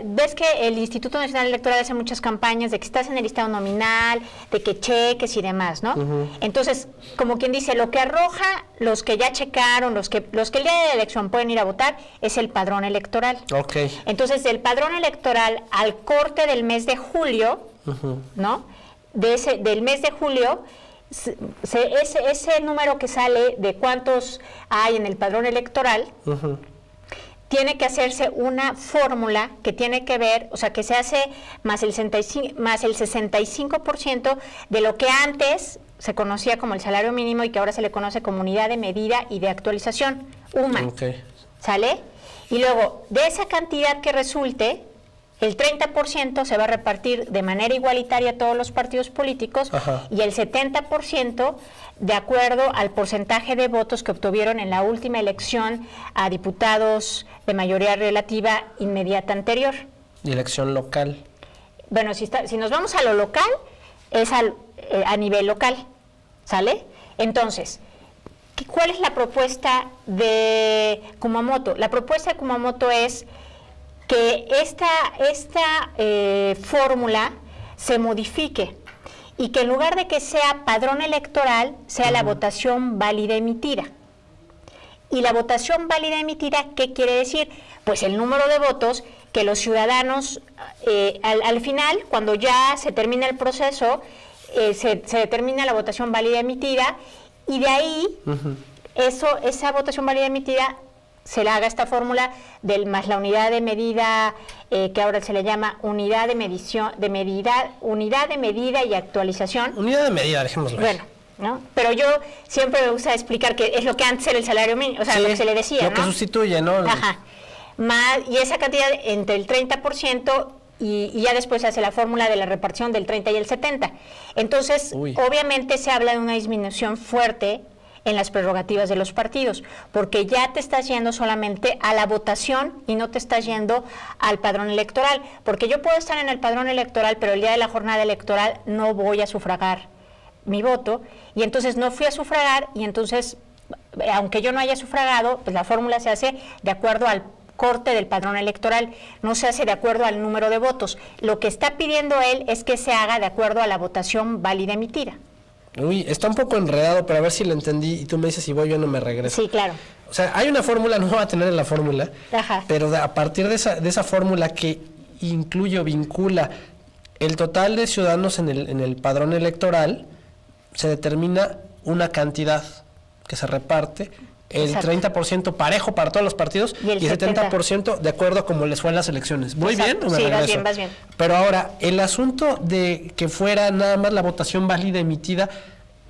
Ves que el Instituto Nacional Electoral hace muchas campañas de que estás en el listado nominal, de que cheques y demás, ¿no? Entonces, como quien dice, lo que arroja los que ya checaron, los que el día de la elección pueden ir a votar, es el padrón electoral. Ok. Entonces, del padrón electoral al corte del mes de julio, ¿no? Del mes de julio, ese número que sale de cuántos hay en el padrón electoral, tiene que hacerse una fórmula que tiene que ver, o sea, que se hace más el 65% de lo que antes se conocía como el salario mínimo y que ahora se le conoce como unidad de medida y de actualización, UMA. Okay. ¿Sale? Y luego, de esa cantidad que resulte, el 30% se va a repartir de manera igualitaria a todos los partidos políticos. Ajá. Y el 70% de acuerdo al porcentaje de votos que obtuvieron en la última elección a diputados de mayoría relativa inmediata anterior. ¿Y elección local? Bueno, si nos vamos a lo local, es a nivel local, ¿sale? Entonces, ¿cuál es la propuesta de Kumamoto? La propuesta de Kumamoto es que esta fórmula se modifique y que en lugar de que sea padrón electoral, sea la votación válida emitida. Y la votación válida emitida, ¿qué quiere decir? Pues el número de votos que los ciudadanos, al final, cuando ya se termina el proceso, se determina la votación válida emitida y de ahí, esa votación válida emitida se le haga esta fórmula más la unidad de medida, que ahora se le llama unidad de medición, unidad de medida y actualización. Unidad de medida, dejémoslo. Bueno, ¿no? Pero yo siempre me gusta explicar que es lo que antes era el salario mínimo, o sea, sí, lo que se le decía, lo ¿no? que sustituye, ¿no? Ajá. Y esa cantidad entre el 30% y ya después se hace la fórmula de la repartición del 30 y el 70. Entonces, obviamente se habla de una disminución fuerte en las prerrogativas de los partidos, porque ya te estás yendo solamente a la votación y no te estás yendo al padrón electoral, porque yo puedo estar en el padrón electoral, pero el día de la jornada electoral no voy a sufragar mi voto, y entonces no fui a sufragar, y entonces, aunque yo no haya sufragado, pues la fórmula se hace de acuerdo al corte del padrón electoral, no se hace de acuerdo al número de votos. Lo que está pidiendo él es que se haga de acuerdo a la votación válida emitida. Uy, está un poco enredado, pero a ver si lo entendí y tú me dices si voy yo no me regreso. Sí, claro. O sea, hay una fórmula, no va a tener la fórmula, Ajá. pero a partir de esa fórmula que incluye o vincula el total de ciudadanos en el padrón electoral, se determina una cantidad que se reparte, el Exacto. 30% parejo para todos los partidos Y el 70% de acuerdo a como les fue en las elecciones. ¿Voy Exacto. bien o me Sí, regreso? vas bien. Pero ahora, el asunto de que fuera nada más la votación válida emitida,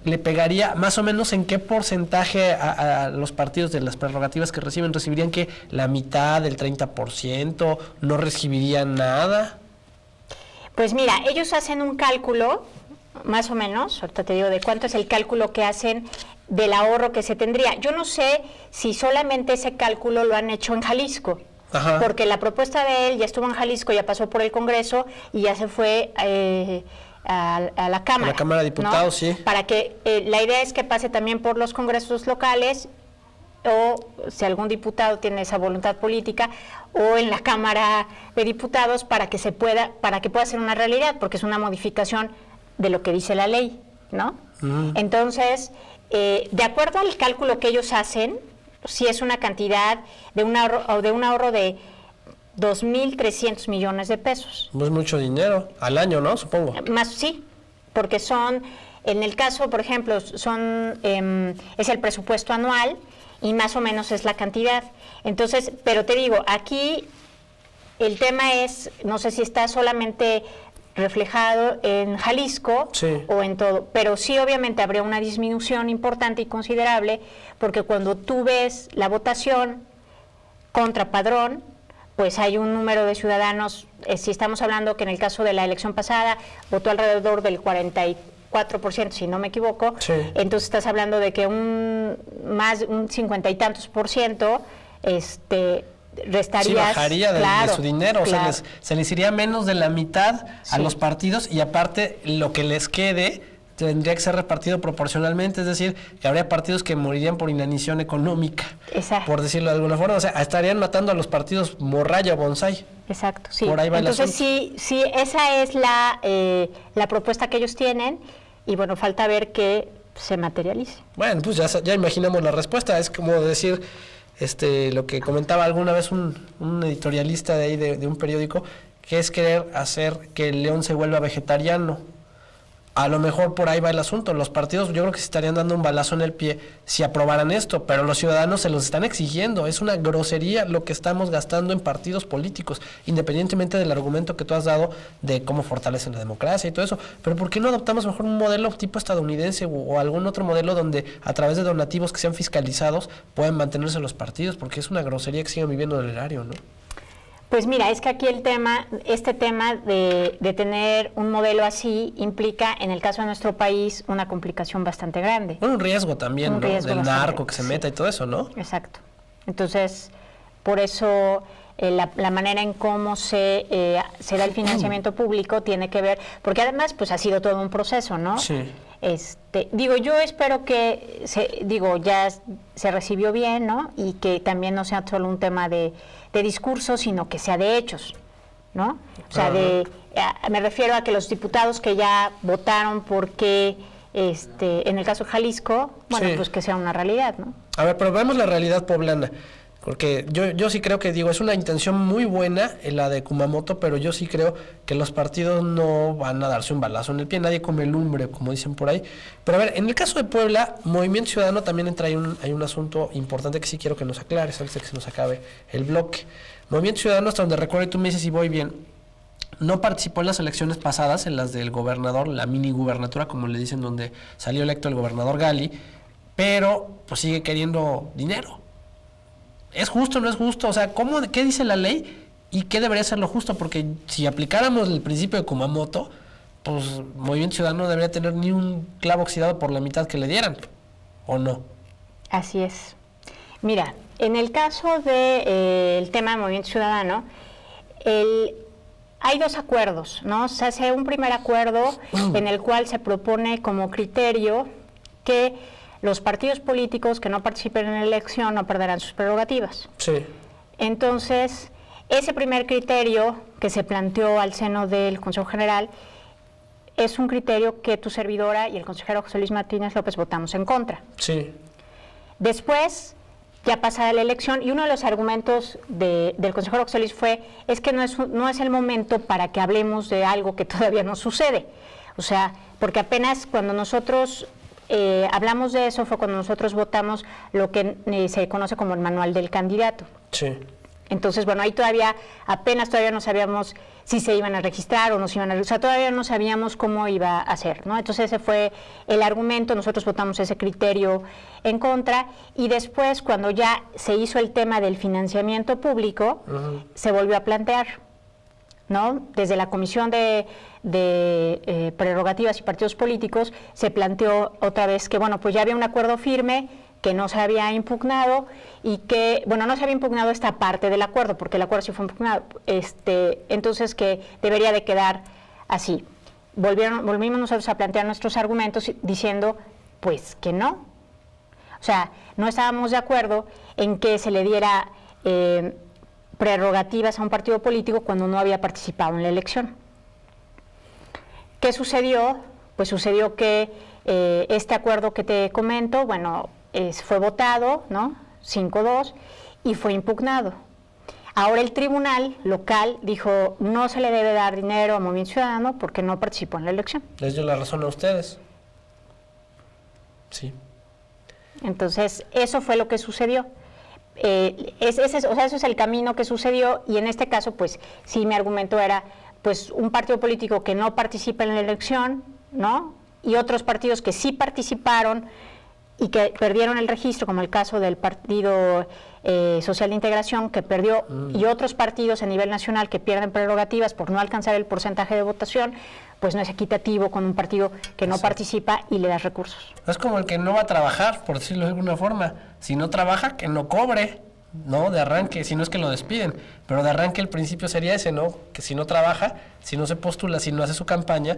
¿le pegaría más o menos en qué porcentaje a los partidos de las prerrogativas que reciben? ¿Recibirían que la mitad, del 30%? ¿No recibirían nada? Pues mira, ellos hacen un cálculo, más o menos, ahorita te digo de cuánto es el cálculo que hacen del ahorro que se tendría. Yo no sé si solamente ese cálculo lo han hecho en Jalisco, Ajá. porque la propuesta de él ya estuvo en Jalisco, ya pasó por el Congreso y ya se fue a la Cámara. A la Cámara de Diputados, ¿no? sí. Para que la idea es que pase también por los congresos locales, o si algún diputado tiene esa voluntad política, o en la Cámara de Diputados para que pueda ser una realidad, porque es una modificación de lo que dice la ley, ¿no? Entonces, de acuerdo al cálculo que ellos hacen, si es una cantidad de un ahorro de 2.300 millones de pesos. No es mucho dinero, al año, ¿no? Supongo. Más sí, porque son, en el caso, por ejemplo, es el presupuesto anual y más o menos es la cantidad. Entonces, pero te digo, aquí el tema es, no sé si está solamente reflejado en Jalisco o en todo, pero sí obviamente habría una disminución importante y considerable, porque cuando tú ves la votación contra padrón, pues hay un número de ciudadanos, si estamos hablando que en el caso de la elección pasada votó alrededor del 44%, si no me equivoco, entonces estás hablando de que un 50 y tantos %, restarías... Sí, bajaría de su dinero, claro. o sea, se les iría menos de la mitad a los partidos y aparte lo que les quede tendría que ser repartido proporcionalmente, es decir, que habría partidos que morirían por inanición económica, por decirlo de alguna forma, o sea, estarían matando a los partidos morralla o bonsai. Exacto, sí. Por ahí va entonces sí, esa es la propuesta que ellos tienen y bueno, falta ver que se materialice. Bueno, pues ya imaginamos la respuesta, es como decir... lo que comentaba alguna vez un editorialista de ahí de un periódico, que es querer hacer que el león se vuelva vegetariano. A lo mejor por ahí va el asunto. Los partidos yo creo que se estarían dando un balazo en el pie si aprobaran esto, pero los ciudadanos se los están exigiendo. Es una grosería lo que estamos gastando en partidos políticos, independientemente del argumento que tú has dado de cómo fortalecen la democracia y todo eso. Pero ¿por qué no adoptamos mejor un modelo tipo estadounidense o algún otro modelo donde a través de donativos que sean fiscalizados puedan mantenerse los partidos? Porque es una grosería que sigan viviendo del erario, ¿no? Pues mira, es que aquí este tema de tener un modelo así implica, en el caso de nuestro país, una complicación bastante grande. Un riesgo también, ¿no? Del narco que se meta y todo eso, ¿no? Exacto. Entonces, por eso la manera en cómo se da el financiamiento público tiene que ver, porque además pues ha sido todo un proceso, ¿no? Sí. Yo espero que ya se recibió bien, ¿no? Y que también no sea solo un tema de discurso, sino que sea de hechos, ¿no? O sea, me refiero a que los diputados que ya votaron porque, en el caso de Jalisco, bueno, pues que sea una realidad, ¿no? A ver, pero vemos la realidad poblana. Porque yo sí creo que, es una intención muy buena la de Kumamoto, pero yo sí creo que los partidos no van a darse un balazo en el pie, nadie come lumbre, como dicen por ahí. Pero a ver, en el caso de Puebla, Movimiento Ciudadano también entra, hay un asunto importante que sí quiero que nos aclares antes de que se nos acabe el bloque. Movimiento Ciudadano, hasta donde recuerdo, y tú me dices si voy bien, no participó en las elecciones pasadas, en las del gobernador, la mini gubernatura, como le dicen, donde salió electo el gobernador Gali, pero pues sigue queriendo dinero. ¿Es justo o no es justo? O sea, ¿qué dice la ley y qué debería ser lo justo? Porque si aplicáramos el principio de Kumamoto, pues Movimiento Ciudadano no debería tener ni un clavo oxidado por la mitad que le dieran, ¿o no? Así es. Mira, en el caso del tema de Movimiento Ciudadano, hay dos acuerdos, ¿no? Se hace un primer acuerdo en el cual se propone como criterio que los partidos políticos que no participen en la elección no perderán sus prerrogativas. Sí. Entonces, ese primer criterio que se planteó al seno del Consejo General es un criterio que tu servidora y el consejero José Luis Martínez López votamos en contra. Sí. Después, ya pasada la elección, y uno de los argumentos del consejero José Luis es que no es el momento para que hablemos de algo que todavía no sucede. O sea, porque apenas cuando nosotros hablamos de eso fue cuando nosotros votamos lo que se conoce como el manual del candidato. Sí. Entonces, bueno, ahí apenas no sabíamos si se iban a registrar o no se iban a registrar, todavía no sabíamos cómo iba a ser, ¿no? Entonces ese fue el argumento, nosotros votamos ese criterio en contra, y después cuando ya se hizo el tema del financiamiento público, se volvió a plantear, ¿no? Desde la Comisión de Prerrogativas y Partidos Políticos se planteó otra vez que, bueno, pues ya había un acuerdo firme, que no se había impugnado y que, bueno, no se había impugnado esta parte del acuerdo, porque el acuerdo sí fue impugnado, entonces que debería de quedar así. Volvimos nosotros a plantear nuestros argumentos diciendo, pues, que no. O sea, no estábamos de acuerdo en que se le diera prerrogativas a un partido político cuando no había participado en la elección. ¿Qué sucedió? Pues sucedió que este acuerdo que te comento, bueno, fue votado, ¿no? 5-2, y fue impugnado. Ahora el tribunal local dijo, no se le debe dar dinero a Movimiento Ciudadano porque no participó en la elección. ¿Les dio la razón a ustedes? Sí. Entonces, eso fue lo que sucedió. Eso es el camino que sucedió, y en este caso, pues, sí, mi argumento era, pues, un partido político que no participa en la elección, ¿no? Y otros partidos que sí participaron y que perdieron el registro, como el caso del Partido Social de Integración, que perdió, y otros partidos a nivel nacional que pierden prerrogativas por no alcanzar el porcentaje de votación, pues no es equitativo con un partido que no participa y le das recursos. Es como el que no va a trabajar, por decirlo de alguna forma. Si no trabaja, que no cobre, ¿no? De arranque, si no es que lo despiden. Pero de arranque el principio sería ese, ¿no? Que si no trabaja, si no se postula, si no hace su campaña,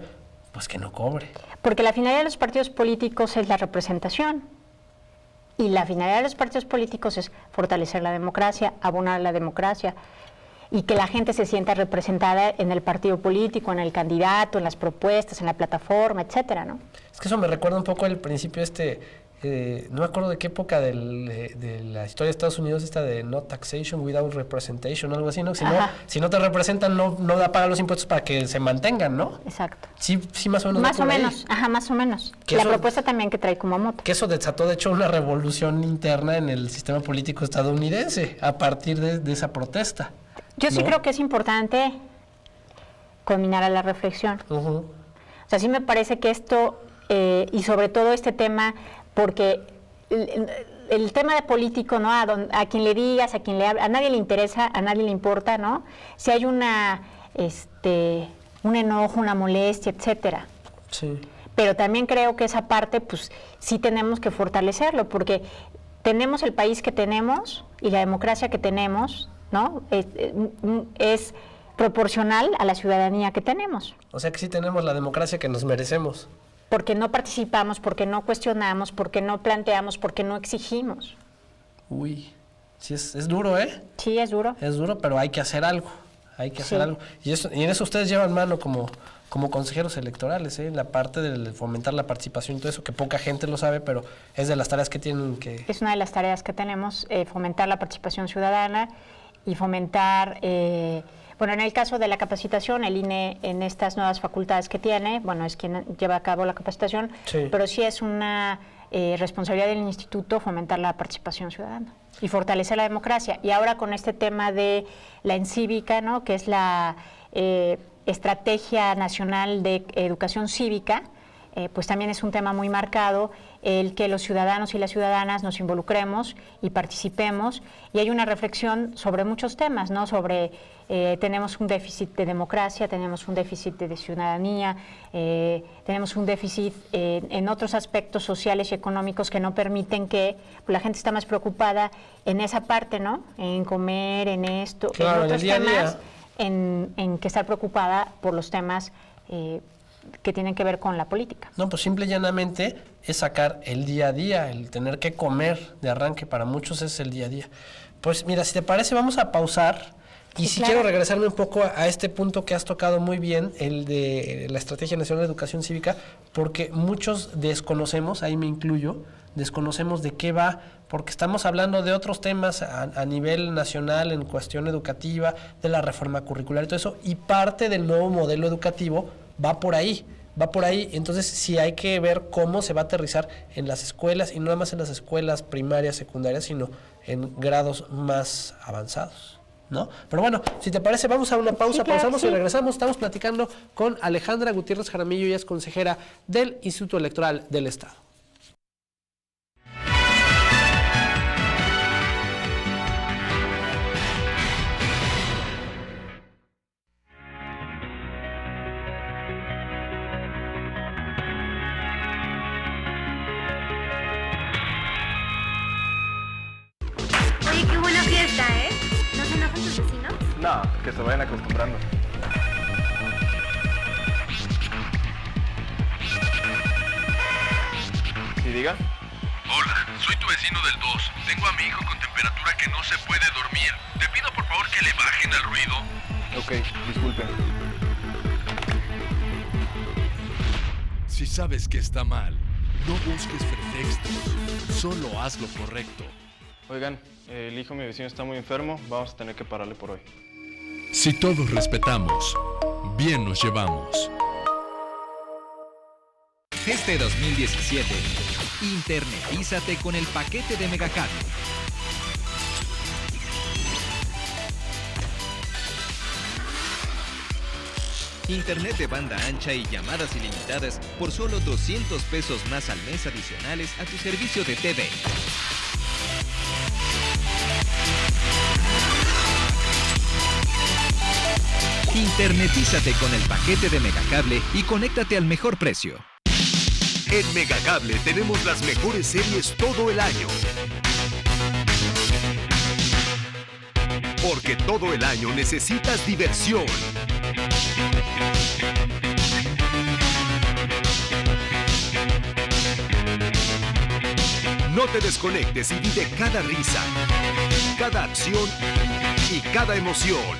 pues que no cobre. Porque la finalidad de los partidos políticos es la representación. Y la finalidad de los partidos políticos es fortalecer la democracia, abonar la democracia, y que la gente se sienta representada en el partido político, en el candidato, en las propuestas, en la plataforma, etcétera, ¿no? Es que eso me recuerda un poco el principio no me acuerdo de qué época de la historia de Estados Unidos, esta de no taxation without representation, algo así, ¿no? Si no te representan, no pagan los impuestos para que se mantengan, ¿no? Exacto. Sí, más o menos. Más o menos, más o menos. La propuesta también que trae Kumamoto. Que eso desató, de hecho, una revolución interna en el sistema político estadounidense a partir de esa protesta. Yo sí creo que es importante combinar a la reflexión. O sea, sí me parece que esto, y sobre todo este tema, porque el tema de político, ¿no? A quien le digas, a quien le hablas, a nadie le interesa, a nadie le importa, ¿no? Si hay un enojo, una molestia, etcétera. Sí. Pero también creo que esa parte, pues, sí tenemos que fortalecerlo, porque tenemos el país que tenemos y la democracia que tenemos, ¿no? Es proporcional a la ciudadanía que tenemos. O sea que sí tenemos la democracia que nos merecemos. Porque no participamos, porque no cuestionamos, porque no planteamos, porque no exigimos. Uy, sí es duro, ¿eh? Sí, es duro. Es duro, pero hay que hacer algo, algo. Y en eso ustedes llevan mano como consejeros electorales, ¿eh? La parte de fomentar la participación y todo eso, que poca gente lo sabe, pero es de las tareas que tienen que... Es una de las tareas que tenemos, fomentar la participación ciudadana y fomentar... Bueno, en el caso de la capacitación, el INE en estas nuevas facultades que tiene, bueno, es quien lleva a cabo la capacitación, pero sí es una responsabilidad del instituto fomentar la participación ciudadana y fortalecer la democracia. Y ahora con este tema de la encívica, ¿no? Que es la Estrategia Nacional de Educación Cívica, pues también es un tema muy marcado el que los ciudadanos y las ciudadanas nos involucremos y participemos, y hay una reflexión sobre muchos temas, ¿no? Sobre tenemos un déficit de democracia, tenemos un déficit de ciudadanía, tenemos un déficit en otros aspectos sociales y económicos que no permiten que la gente está más preocupada en esa parte, ¿no? En comer, en esto, claro, en otros en el día temas, a día. En que estar preocupada por los temas que tienen que ver con la política. No, pues simple y llanamente es sacar el día a día, el tener que comer de arranque, para muchos es el día a día. Pues mira, si te parece, vamos a pausar Y si quiero regresarme un poco a este punto que has tocado muy bien, el de la Estrategia Nacional de Educación Cívica, porque muchos desconocemos, ahí me incluyo, desconocemos de qué va, porque estamos hablando de otros temas a nivel nacional en cuestión educativa, de la reforma curricular y todo eso, y parte del nuevo modelo educativo va por ahí. Entonces sí hay que ver cómo se va a aterrizar en las escuelas, y no nada más en las escuelas primarias, secundarias, sino en grados más avanzados, ¿no? Pero bueno, si te parece, vamos a una pausa, pausamos y regresamos. Estamos platicando con Alejandra Gutiérrez Jaramillo, ella es consejera del Instituto Electoral del Estado. Oye, qué buena fiesta, ¿eh? ¿No se enojan tus vecinos? No, que se vayan acostumbrando. ¿Sí, diga? Hola, soy tu vecino del 2. Tengo a mi hijo con temperatura que no se puede dormir. Te pido por favor que le bajen al ruido. Ok, disculpen. Si sabes que está mal, no busques pretextos, solo haz lo correcto. Oigan, el hijo de mi vecino está muy enfermo, vamos a tener que pararle por hoy. Si todos respetamos, bien nos llevamos. Este 2017, internetízate con el paquete de Megacable. Internet de banda ancha y llamadas ilimitadas por solo 200 pesos más al mes adicionales a tu servicio de TV. Internetízate con el paquete de Megacable y conéctate al mejor precio. En Megacable tenemos las mejores series todo el año. Porque todo el año necesitas diversión. No te desconectes y vive cada risa, cada acción y cada emoción.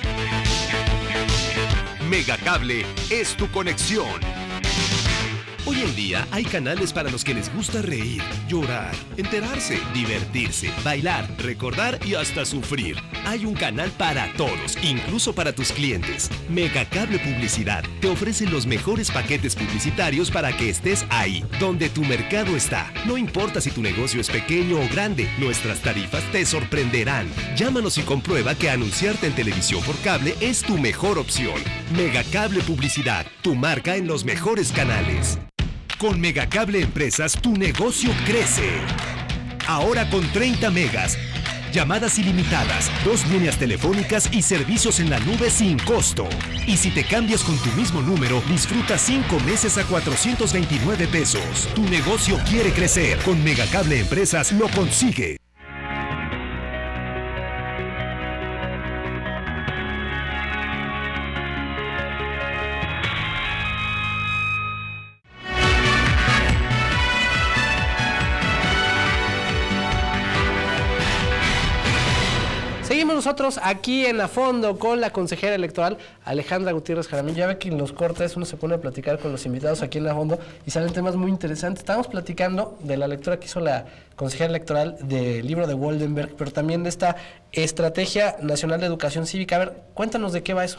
Megacable es tu conexión. Hoy en día hay canales para los que les gusta reír, llorar, enterarse, divertirse, bailar, recordar y hasta sufrir. Hay un canal para todos, incluso para tus clientes. Megacable Publicidad te ofrece los mejores paquetes publicitarios para que estés ahí, donde tu mercado está. No importa si tu negocio es pequeño o grande, nuestras tarifas te sorprenderán. Llámanos y comprueba que anunciarte en televisión por cable es tu mejor opción. Megacable Publicidad, tu marca en los mejores canales. Con Megacable Empresas, tu negocio crece. Ahora con 30 megas, llamadas ilimitadas, 2 líneas telefónicas y servicios en la nube sin costo. Y si te cambias con tu mismo número, disfruta 5 meses a 429 pesos. Tu negocio quiere crecer. Con Megacable Empresas lo consigue. Seguimos nosotros aquí en A Fondo con la consejera electoral Alejandra Gutiérrez Jaramillo. Ya ve que en los cortes uno se pone a platicar con los invitados aquí en A Fondo y salen temas muy interesantes. Estábamos platicando de la lectura que hizo la consejera electoral del libro de Woldenberg, pero también de esta Estrategia Nacional de Educación Cívica. A ver, cuéntanos de qué va eso.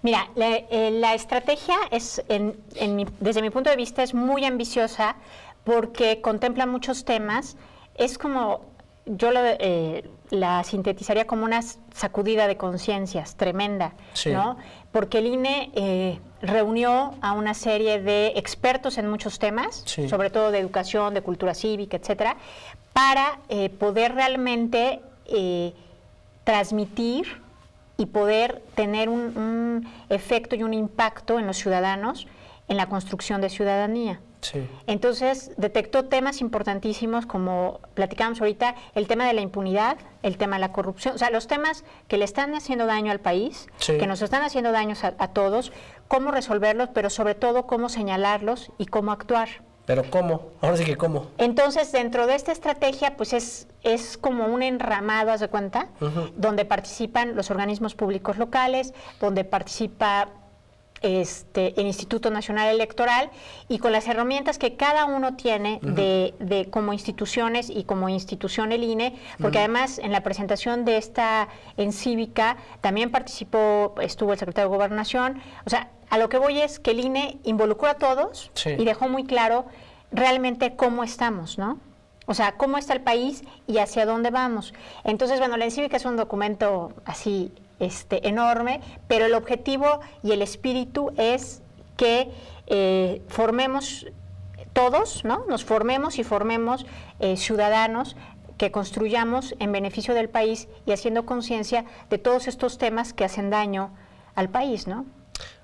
Mira, la estrategia es, desde mi punto de vista, es muy ambiciosa porque contempla muchos temas. Es como, yo la sintetizaría como una sacudida de conciencias tremenda, sí, ¿no? Porque el INE reunió a una serie de expertos en muchos temas, sí, sobre todo de educación, de cultura cívica, etcétera, para poder realmente transmitir y poder tener un efecto y un impacto en los ciudadanos en la construcción de ciudadanía. Sí. Entonces, detectó temas importantísimos como platicábamos ahorita, el tema de la impunidad, el tema de la corrupción, o sea, los temas que le están haciendo daño al país, sí, que nos están haciendo daños a todos, cómo resolverlos, pero sobre todo cómo señalarlos y cómo actuar. ¿Pero cómo? Ahora sí que ¿cómo? Entonces, dentro de esta estrategia, pues es como un enramado, haz de cuenta, donde participan los organismos públicos locales, donde participa el Instituto Nacional Electoral, y con las herramientas que cada uno tiene de como instituciones y como institución el INE, porque además en la presentación de esta en Cívica también estuvo el secretario de Gobernación. O sea, a lo que voy es que el INE involucró a todos y dejó muy claro realmente cómo estamos, ¿no? O sea, cómo está el país y hacia dónde vamos. Entonces, bueno, la Cívica es un documento así enorme, pero el objetivo y el espíritu es que formemos todos, ¿no? Nos formemos y formemos ciudadanos que construyamos en beneficio del país y haciendo conciencia de todos estos temas que hacen daño al país, ¿no?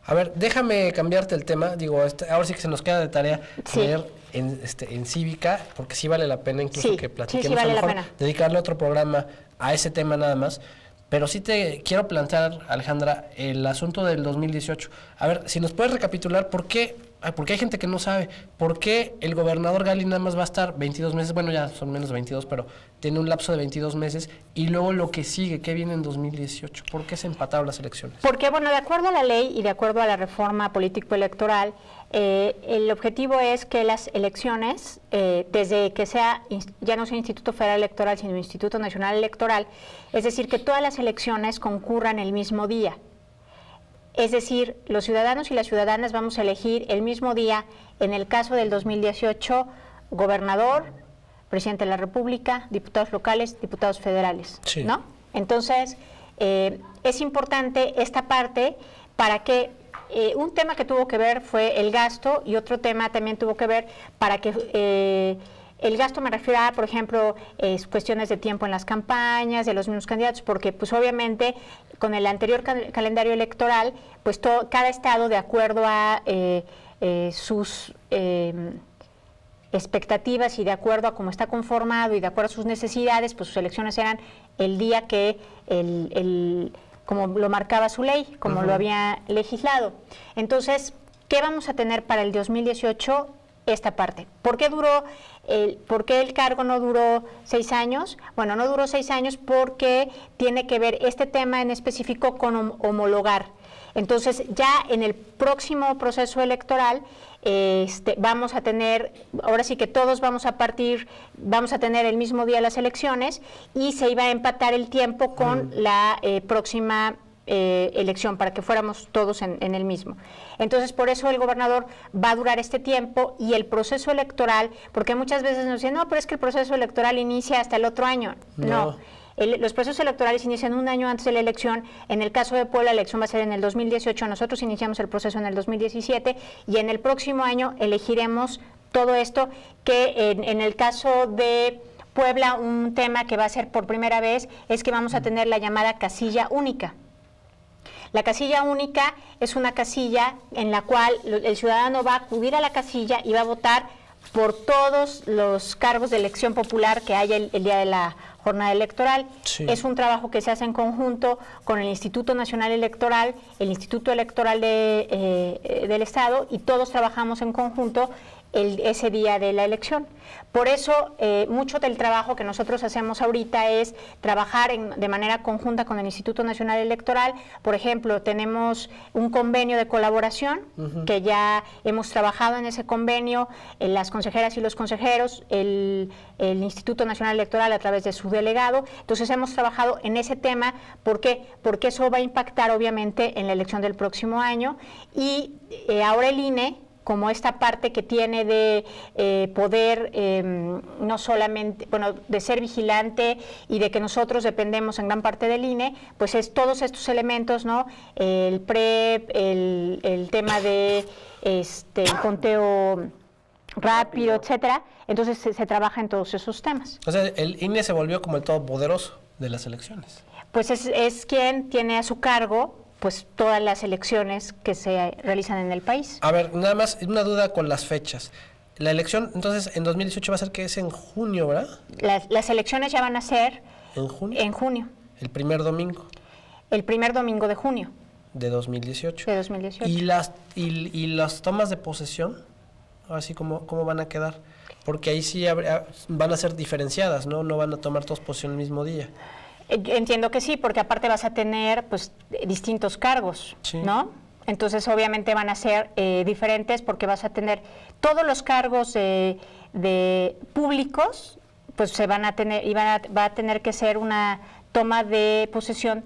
A ver, déjame cambiarte el tema. Digo, ahora sí que se nos queda de tarea leer en Cívica, porque sí vale la pena incluso que platiquemos. Vale a lo mejor la pena dedicarle otro programa a ese tema nada más. Pero sí te quiero plantear, Alejandra, el asunto del 2018. A ver, si nos puedes recapitular porque hay gente que no sabe, por qué el gobernador Gali nada más va a estar 22 meses, bueno, ya son menos de 22, pero tiene un lapso de 22 meses, y luego lo que sigue, ¿qué viene en 2018? ¿Por qué se empataron las elecciones? Porque, bueno, de acuerdo a la ley y de acuerdo a la reforma político-electoral, el objetivo es que las elecciones, desde que ya no sea Instituto Federal Electoral, sino Instituto Nacional Electoral, es decir, que todas las elecciones concurran el mismo día. Es decir, los ciudadanos y las ciudadanas vamos a elegir el mismo día, en el caso del 2018, gobernador, presidente de la República, diputados locales, diputados federales, ¿no? Entonces, es importante esta parte para que un tema que tuvo que ver fue el gasto, y otro tema también tuvo que ver para que el gasto, me refiero a, por ejemplo, cuestiones de tiempo en las campañas de los mismos candidatos, porque pues obviamente con el anterior calendario electoral, pues cada estado, de acuerdo a sus expectativas y de acuerdo a cómo está conformado y de acuerdo a sus necesidades, pues sus elecciones eran el día que como lo marcaba su ley, como lo había legislado. Entonces, ¿qué vamos a tener para el 2018? Esta parte. ¿Por qué el cargo no duró 6 años? Bueno, no duró 6 años porque tiene que ver este tema en específico con homologar. Entonces, ya en el próximo proceso electoral vamos a tener, ahora sí que todos vamos a tener el mismo día las elecciones, y se iba a empatar el tiempo con la próxima elección, para que fuéramos todos en el mismo. Entonces, por eso el gobernador va a durar este tiempo, y el proceso electoral, porque muchas veces nos dicen, no, pero es que el proceso electoral inicia hasta el otro año. No. Los procesos electorales inician un año antes de la elección. En el caso de Puebla, la elección va a ser en el 2018, nosotros iniciamos el proceso en el 2017, y en el próximo año elegiremos todo esto, que en el caso de Puebla, un tema que va a ser por primera vez es que vamos a tener la llamada casilla única. La casilla única es una casilla en la cual el ciudadano va a acudir a la casilla y va a votar por todos los cargos de elección popular que haya el día de la jornada electoral. Es un trabajo que se hace en conjunto con el Instituto Nacional Electoral, el Instituto Electoral del Estado, y todos trabajamos en conjunto ese día de la elección. Por eso, mucho del trabajo que nosotros hacemos ahorita es trabajar de manera conjunta con el Instituto Nacional Electoral. Por ejemplo, tenemos un convenio de colaboración que ya hemos trabajado en ese convenio, las consejeras y los consejeros, el Instituto Nacional Electoral a través de su delegado. Entonces, hemos trabajado en ese tema. ¿Por qué? Porque eso va a impactar obviamente en la elección del próximo año, y ahora el INE, como esta parte que tiene de poder, no solamente, bueno, de ser vigilante y de que nosotros dependemos en gran parte del INE, pues es todos estos elementos, ¿no? El PREP, el tema de el conteo rápido, etcétera. Entonces se trabaja en todos esos temas. O sea, el INE se volvió como el todopoderoso de las elecciones. Pues es quien tiene a su cargo pues todas las elecciones que se realizan en el país. A ver, nada más una duda con las fechas. La elección, entonces, en 2018 va a ser que es en junio, ¿verdad? Las elecciones ya van a ser... ¿En junio? En junio. ¿El primer domingo? El primer domingo de junio. ¿De 2018? De 2018. ¿Y las tomas de posesión? Así como van a quedar. Porque ahí sí van a ser diferenciadas, ¿no? No van a tomar todos posición el mismo día. Entiendo que sí, porque aparte vas a tener pues distintos cargos, ¿no? Entonces obviamente van a ser diferentes porque vas a tener todos los cargos de públicos, pues se van a tener va a tener que ser una toma de posesión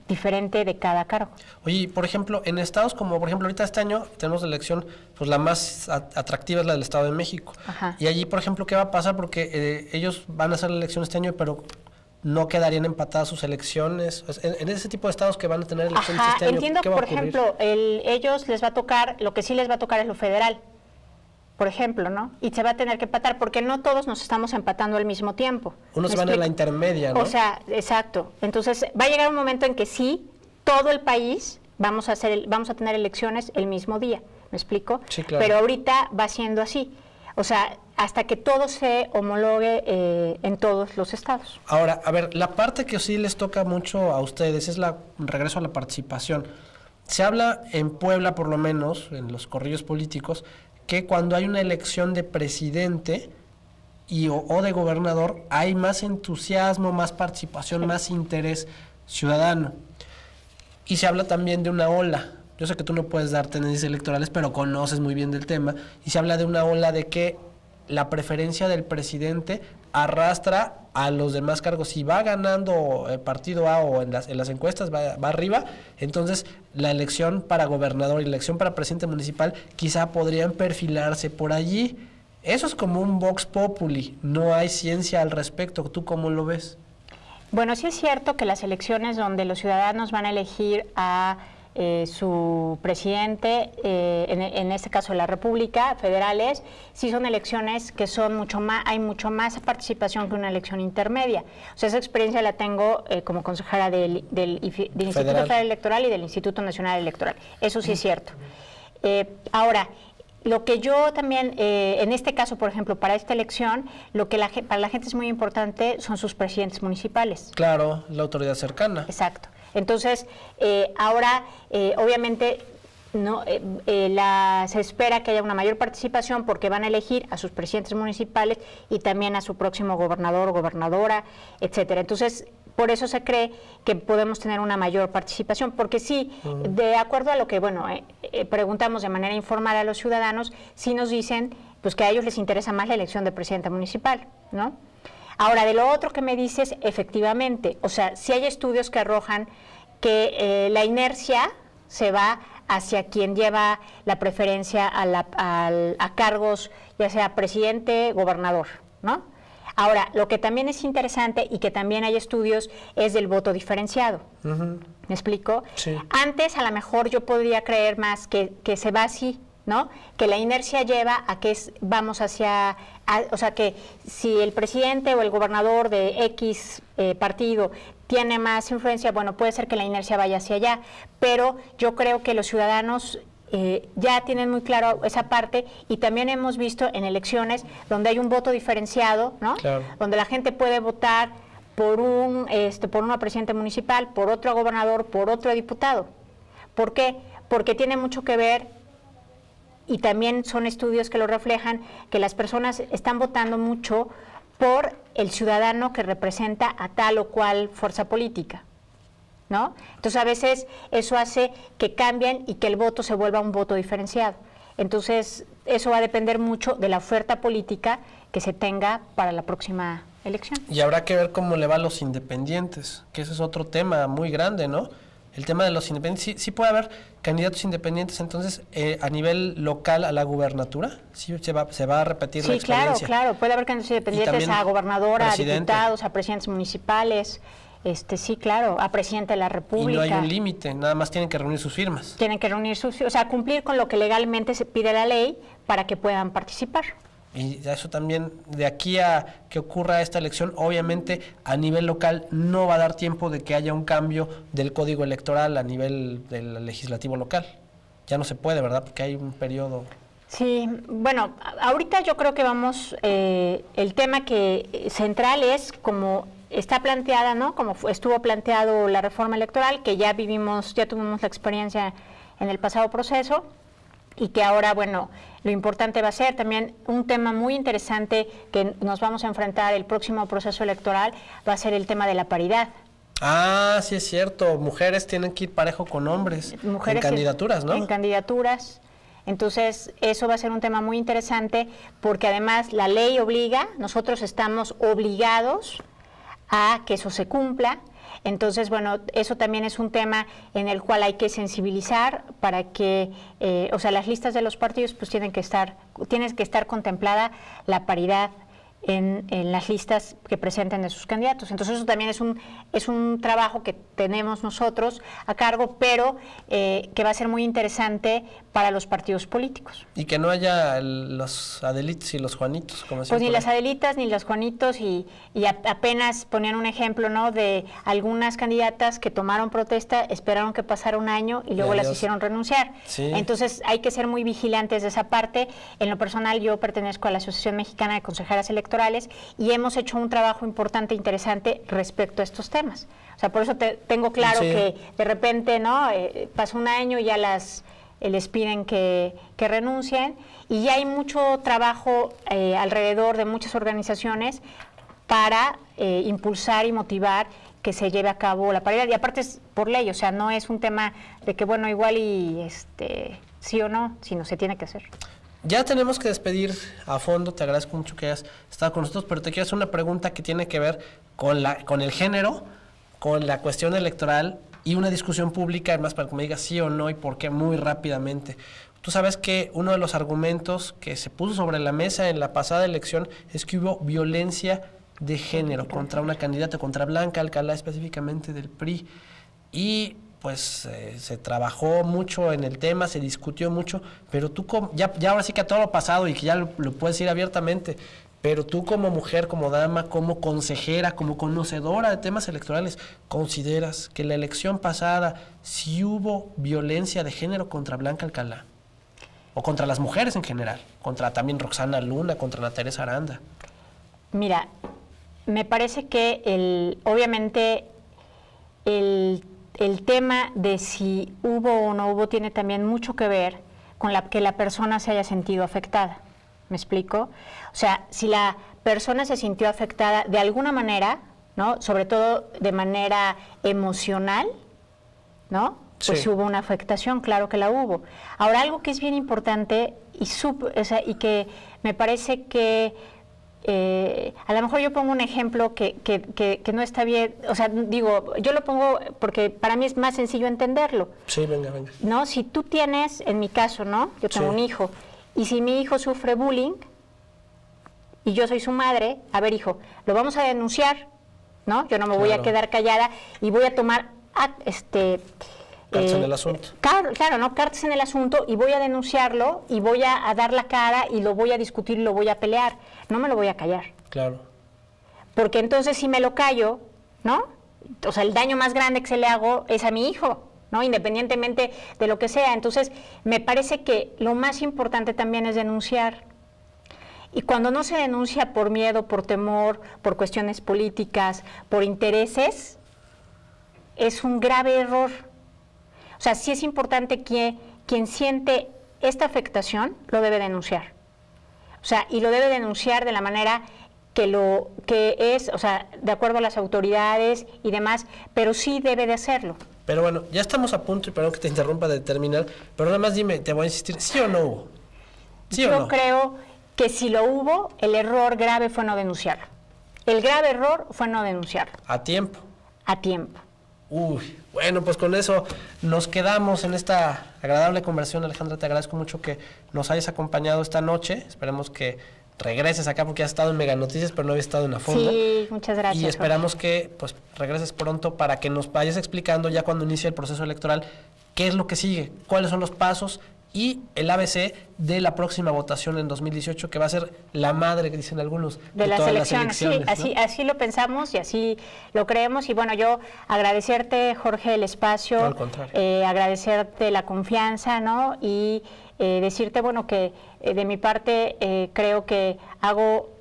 diferente de cada cargo. Oye, por ejemplo, en estados como, por ejemplo, ahorita este año tenemos la elección, pues la más atractiva es la del Estado de México. Ajá. Y allí, por ejemplo, ¿qué va a pasar? Porque ellos van a hacer la elección este año, pero no quedarían empatadas sus elecciones. En ese tipo de estados que van a tener elecciones este año, entiendo, ¿qué va a por ocurrir? ejemplo, ellos les va a tocar, lo que sí les va a tocar es lo federal, por ejemplo, ¿no? Y se va a tener que empatar, porque no todos nos estamos empatando al mismo tiempo. Unos van a la intermedia, ¿no? O sea, exacto. Entonces, va a llegar un momento en que sí, todo el país vamos a tener elecciones el mismo día, ¿me explico? Sí, claro. Pero ahorita va siendo así. O sea, hasta que todo se homologue en todos los estados. Ahora, a ver, la parte que sí les toca mucho a ustedes es regreso a la participación. Se habla en Puebla, por lo menos, en los corrillos políticos, que cuando hay una elección de presidente o de gobernador, hay más entusiasmo, más participación, más interés ciudadano. Y se habla también de una ola. Yo sé que tú no puedes dar tendencias electorales, pero conoces muy bien del tema. Y se habla de una ola de que la preferencia del presidente arrastra a los demás cargos. Si va ganando el partido A o en las encuestas va arriba, entonces la elección para gobernador y la elección para presidente municipal quizá podrían perfilarse por allí. Eso es como un vox populi, no hay ciencia al respecto. ¿Tú cómo lo ves? Bueno, sí es cierto que las elecciones donde los ciudadanos van a elegir a su presidente, en este caso la República, federales, sí son elecciones que son hay mucho más participación que una elección intermedia. O sea, esa experiencia la tengo como consejera del Instituto Federal Electoral y del Instituto Nacional Electoral. Eso sí es cierto. Ahora, lo que yo también, en este caso, por ejemplo, para esta elección, lo que para la gente es muy importante son sus presidentes municipales. Claro, la autoridad cercana. Exacto. Entonces, ahora, obviamente, se espera que haya una mayor participación porque van a elegir a sus presidentes municipales y también a su próximo gobernador o gobernadora, etcétera. Entonces, por eso se cree que podemos tener una mayor participación, porque sí, de acuerdo a lo que, preguntamos de manera informada a los ciudadanos, sí nos dicen pues que a ellos les interesa más la elección de presidente municipal, ¿no? Ahora, de lo otro que me dices, efectivamente, o sea, sí hay estudios que arrojan que la inercia se va hacia quien lleva la preferencia a cargos, ya sea presidente, gobernador, ¿no? Ahora, lo que también es interesante y que también hay estudios es del voto diferenciado. ¿Me explico? Sí. Antes, a lo mejor yo podría creer más que se va así, ¿no? Que la inercia lleva a que vamos hacia, o sea, que si el presidente o el gobernador de X partido tiene más influencia, bueno, puede ser que la inercia vaya hacia allá, pero yo creo que los ciudadanos ya tienen muy claro esa parte y también hemos visto en elecciones donde hay un voto diferenciado, ¿no? Claro. Donde la gente puede votar por una presidenta municipal, por otro gobernador, por otro diputado. ¿Por qué? Porque tiene mucho que ver, y también son estudios que lo reflejan, que las personas están votando mucho por el ciudadano que representa a tal o cual fuerza política, ¿no? Entonces, a veces eso hace que cambien y que el voto se vuelva un voto diferenciado. Entonces, eso va a depender mucho de la oferta política que se tenga para la próxima elección. Y habrá que ver cómo le va a los independientes, que ese es otro tema muy grande, ¿no? El tema de los independientes, sí puede haber candidatos independientes, entonces, a nivel local a la gubernatura, sí se va a repetir la experiencia. Sí, claro, puede haber candidatos independientes a gobernadora, a diputados, a presidentes municipales, sí, claro, a presidente de la República. Y no hay un límite, nada más tienen que reunir sus firmas. Tienen que reunir o sea, cumplir con lo que legalmente se pide la ley para que puedan participar. Y eso también, de aquí a que ocurra esta elección, obviamente a nivel local no va a dar tiempo de que haya un cambio del código electoral a nivel del legislativo local. Ya no se puede, ¿verdad? Porque hay un periodo. Sí, bueno, ahorita yo creo que vamos, el tema central es como está planteada, ¿no? Como estuvo planteado la reforma electoral, que ya tuvimos la experiencia en el pasado proceso. y que ahora, bueno, lo importante va a ser también un tema muy interesante que nos vamos a enfrentar el próximo proceso electoral, va a ser el tema de la paridad. Ah, sí es cierto, mujeres tienen que ir parejo con hombres, Mujeres en candidaturas, ¿no? En candidaturas. Entonces, eso va a ser un tema muy interesante porque además la ley obliga, nosotros estamos obligados a que eso se cumpla. Entonces, bueno, eso también es un tema en el cual hay que sensibilizar para que, o sea, las listas de los partidos pues tiene que estar contemplada la paridad en las listas que presenten de sus candidatos. Entonces eso también es un trabajo que tenemos nosotros a cargo, pero que va a ser muy interesante para los partidos políticos. Y que no haya los Adelitos y los Juanitos, como pues ni las Adelitas ni los Juanitos, y apenas ponían un ejemplo, ¿no?, de algunas candidatas que tomaron protesta, esperaron que pasara un año y luego las hicieron renunciar. Sí. Entonces hay que ser muy vigilantes de esa parte. En lo personal, yo pertenezco a la Asociación Mexicana de Consejeras Electorales y hemos hecho un trabajo importante, interesante respecto a estos temas. O sea, por eso tengo claro que de repente, ¿no?, pasó un año y ya les piden que renuncien, y ya hay mucho trabajo alrededor de muchas organizaciones para impulsar y motivar que se lleve a cabo la paridad. Y aparte es por ley, o sea, no es un tema de que, bueno, igual y sí o no, sino se tiene que hacer. Ya tenemos que despedir a fondo, te agradezco mucho que hayas estado con nosotros, pero te quiero hacer una pregunta que tiene que ver con el género, con la cuestión electoral y una discusión pública, además para que me digas sí o no y por qué muy rápidamente. Tú sabes que uno de los argumentos que se puso sobre la mesa en la pasada elección es que hubo violencia de género contra una candidata, contra Blanca Alcalá específicamente del PRI, y pues se trabajó mucho en el tema, se discutió mucho, pero tú ya ahora sí que a todo lo pasado y que ya lo puedes decir abiertamente, pero tú como mujer, como dama, como consejera, como conocedora de temas electorales, ¿consideras que la elección pasada sí hubo violencia de género contra Blanca Alcalá? O contra las mujeres en general, contra también Roxana Luna, contra Ana Teresa Aranda. Mira, me parece que obviamente el tema de si hubo o no hubo tiene también mucho que ver con que la persona se haya sentido afectada. ¿Me explico? O sea, si la persona se sintió afectada de alguna manera, ¿no?, sobre todo de manera emocional, ¿no?, pues sí hubo una afectación, claro que la hubo. Ahora, algo que es bien importante y que me parece que a lo mejor yo pongo un ejemplo que no está bien, o sea, digo, yo lo pongo porque para mí es más sencillo entenderlo. Sí, venga. ¿No? Si tú tienes, en mi caso, ¿no?, yo tengo un hijo, y si mi hijo sufre bullying y yo soy su madre, a ver, hijo, lo vamos a denunciar, ¿no? Yo no me voy a quedar callada y voy a tomar cartas en el asunto. Claro, ¿no? Cartas en el asunto, y voy a denunciarlo y voy a dar la cara y lo voy a discutir y lo voy a pelear. No me lo voy a callar. Claro. Porque entonces si me lo callo, ¿no?, o sea, el daño más grande que se le hago es a mi hijo, ¿no?, independientemente de lo que sea. Entonces, me parece que lo más importante también es denunciar. Y cuando no se denuncia por miedo, por temor, por cuestiones políticas, por intereses, es un grave error. O sea, sí es importante que quien siente esta afectación lo debe denunciar. O sea, y lo debe denunciar de la manera que es, o sea, de acuerdo a las autoridades y demás, pero sí debe de hacerlo. Pero bueno, ya estamos a punto, y perdón que te interrumpa de terminar, pero nada más dime, te voy a insistir, ¿sí o no hubo? ¿Sí o no? Yo creo que si lo hubo, el error grave fue no denunciarlo. El grave error fue no denunciarlo. ¿A tiempo? A tiempo. Uy, bueno, pues con eso nos quedamos en esta agradable conversación. Alejandra, te agradezco mucho que nos hayas acompañado esta noche. Esperemos que regreses acá porque has estado en Mega Noticias, pero no habías estado en A Fondo. Sí, muchas gracias. Y esperamos que pues regreses pronto para que nos vayas explicando ya cuando inicie el proceso electoral qué es lo que sigue, cuáles son los pasos y el ABC de la próxima votación en 2018, que va a ser la madre, que dicen algunos, de las todas elecciones. las elecciones. Sí, así lo pensamos y así lo creemos. Y bueno, yo agradecerte, Jorge, el espacio, no, al contrario. Agradecerte la confianza, ¿no? Y decirte, bueno, que de mi parte creo que hago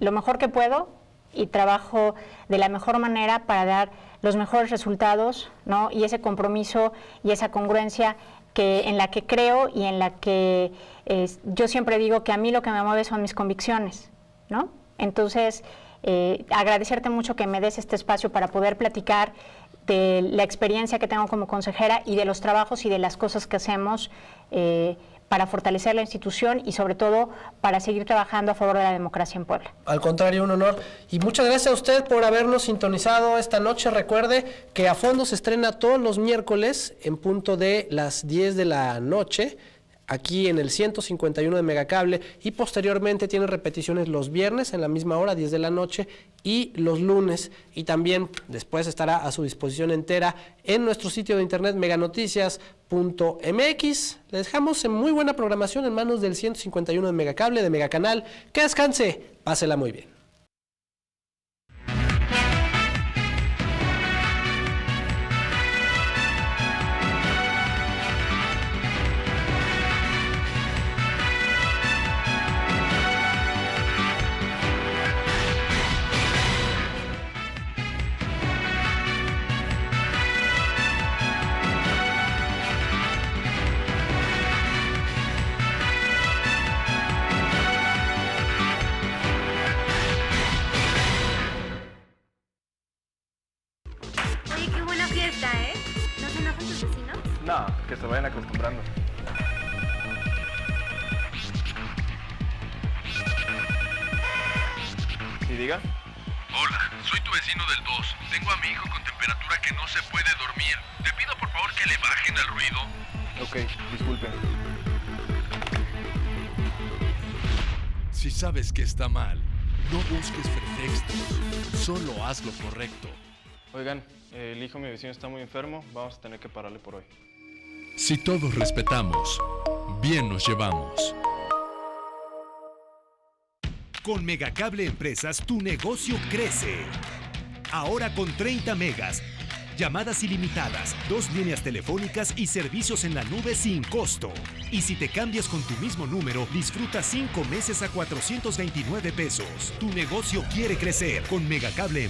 lo mejor que puedo y trabajo de la mejor manera para dar los mejores resultados, ¿no? Y ese compromiso y esa congruencia en la que creo y en la que yo siempre digo que a mí lo que me mueve son mis convicciones, ¿no? Entonces, agradecerte mucho que me des este espacio para poder platicar de la experiencia que tengo como consejera y de los trabajos y de las cosas que hacemos para fortalecer la institución y sobre todo para seguir trabajando a favor de la democracia en Puebla. Al contrario, un honor. Y muchas gracias a usted por habernos sintonizado esta noche. Recuerde que A Fondo se estrena todos los miércoles en punto de las 10 de la noche, aquí en el 151 de Megacable, y posteriormente tiene repeticiones los viernes en la misma hora, 10 de la noche, y los lunes, y también después estará a su disposición entera en nuestro sitio de internet meganoticias.mx. Le dejamos en muy buena programación en manos del 151 de Megacable, de Megacanal. Que descanse, pásela muy bien. Oye, qué buena fiesta, ¿eh? ¿No se enojan tus vecinos? No, que se vayan acostumbrando. ¿Y diga? Hola, soy tu vecino del 2. Tengo a mi hijo con temperatura que no se puede dormir. Te pido por favor que le bajen al ruido. Ok, disculpen. Si sabes que está mal, no busques pretextos, solo haz lo correcto. Oigan, el hijo de mi vecino está muy enfermo, vamos a tener que pararle por hoy. Si todos respetamos, bien nos llevamos. Con Megacable Empresas, tu negocio crece. Ahora con 30 megas, llamadas ilimitadas, 2 líneas telefónicas y servicios en la nube sin costo. Y si te cambias con tu mismo número, disfruta 5 meses a 429 pesos. Tu negocio quiere crecer con Megacable.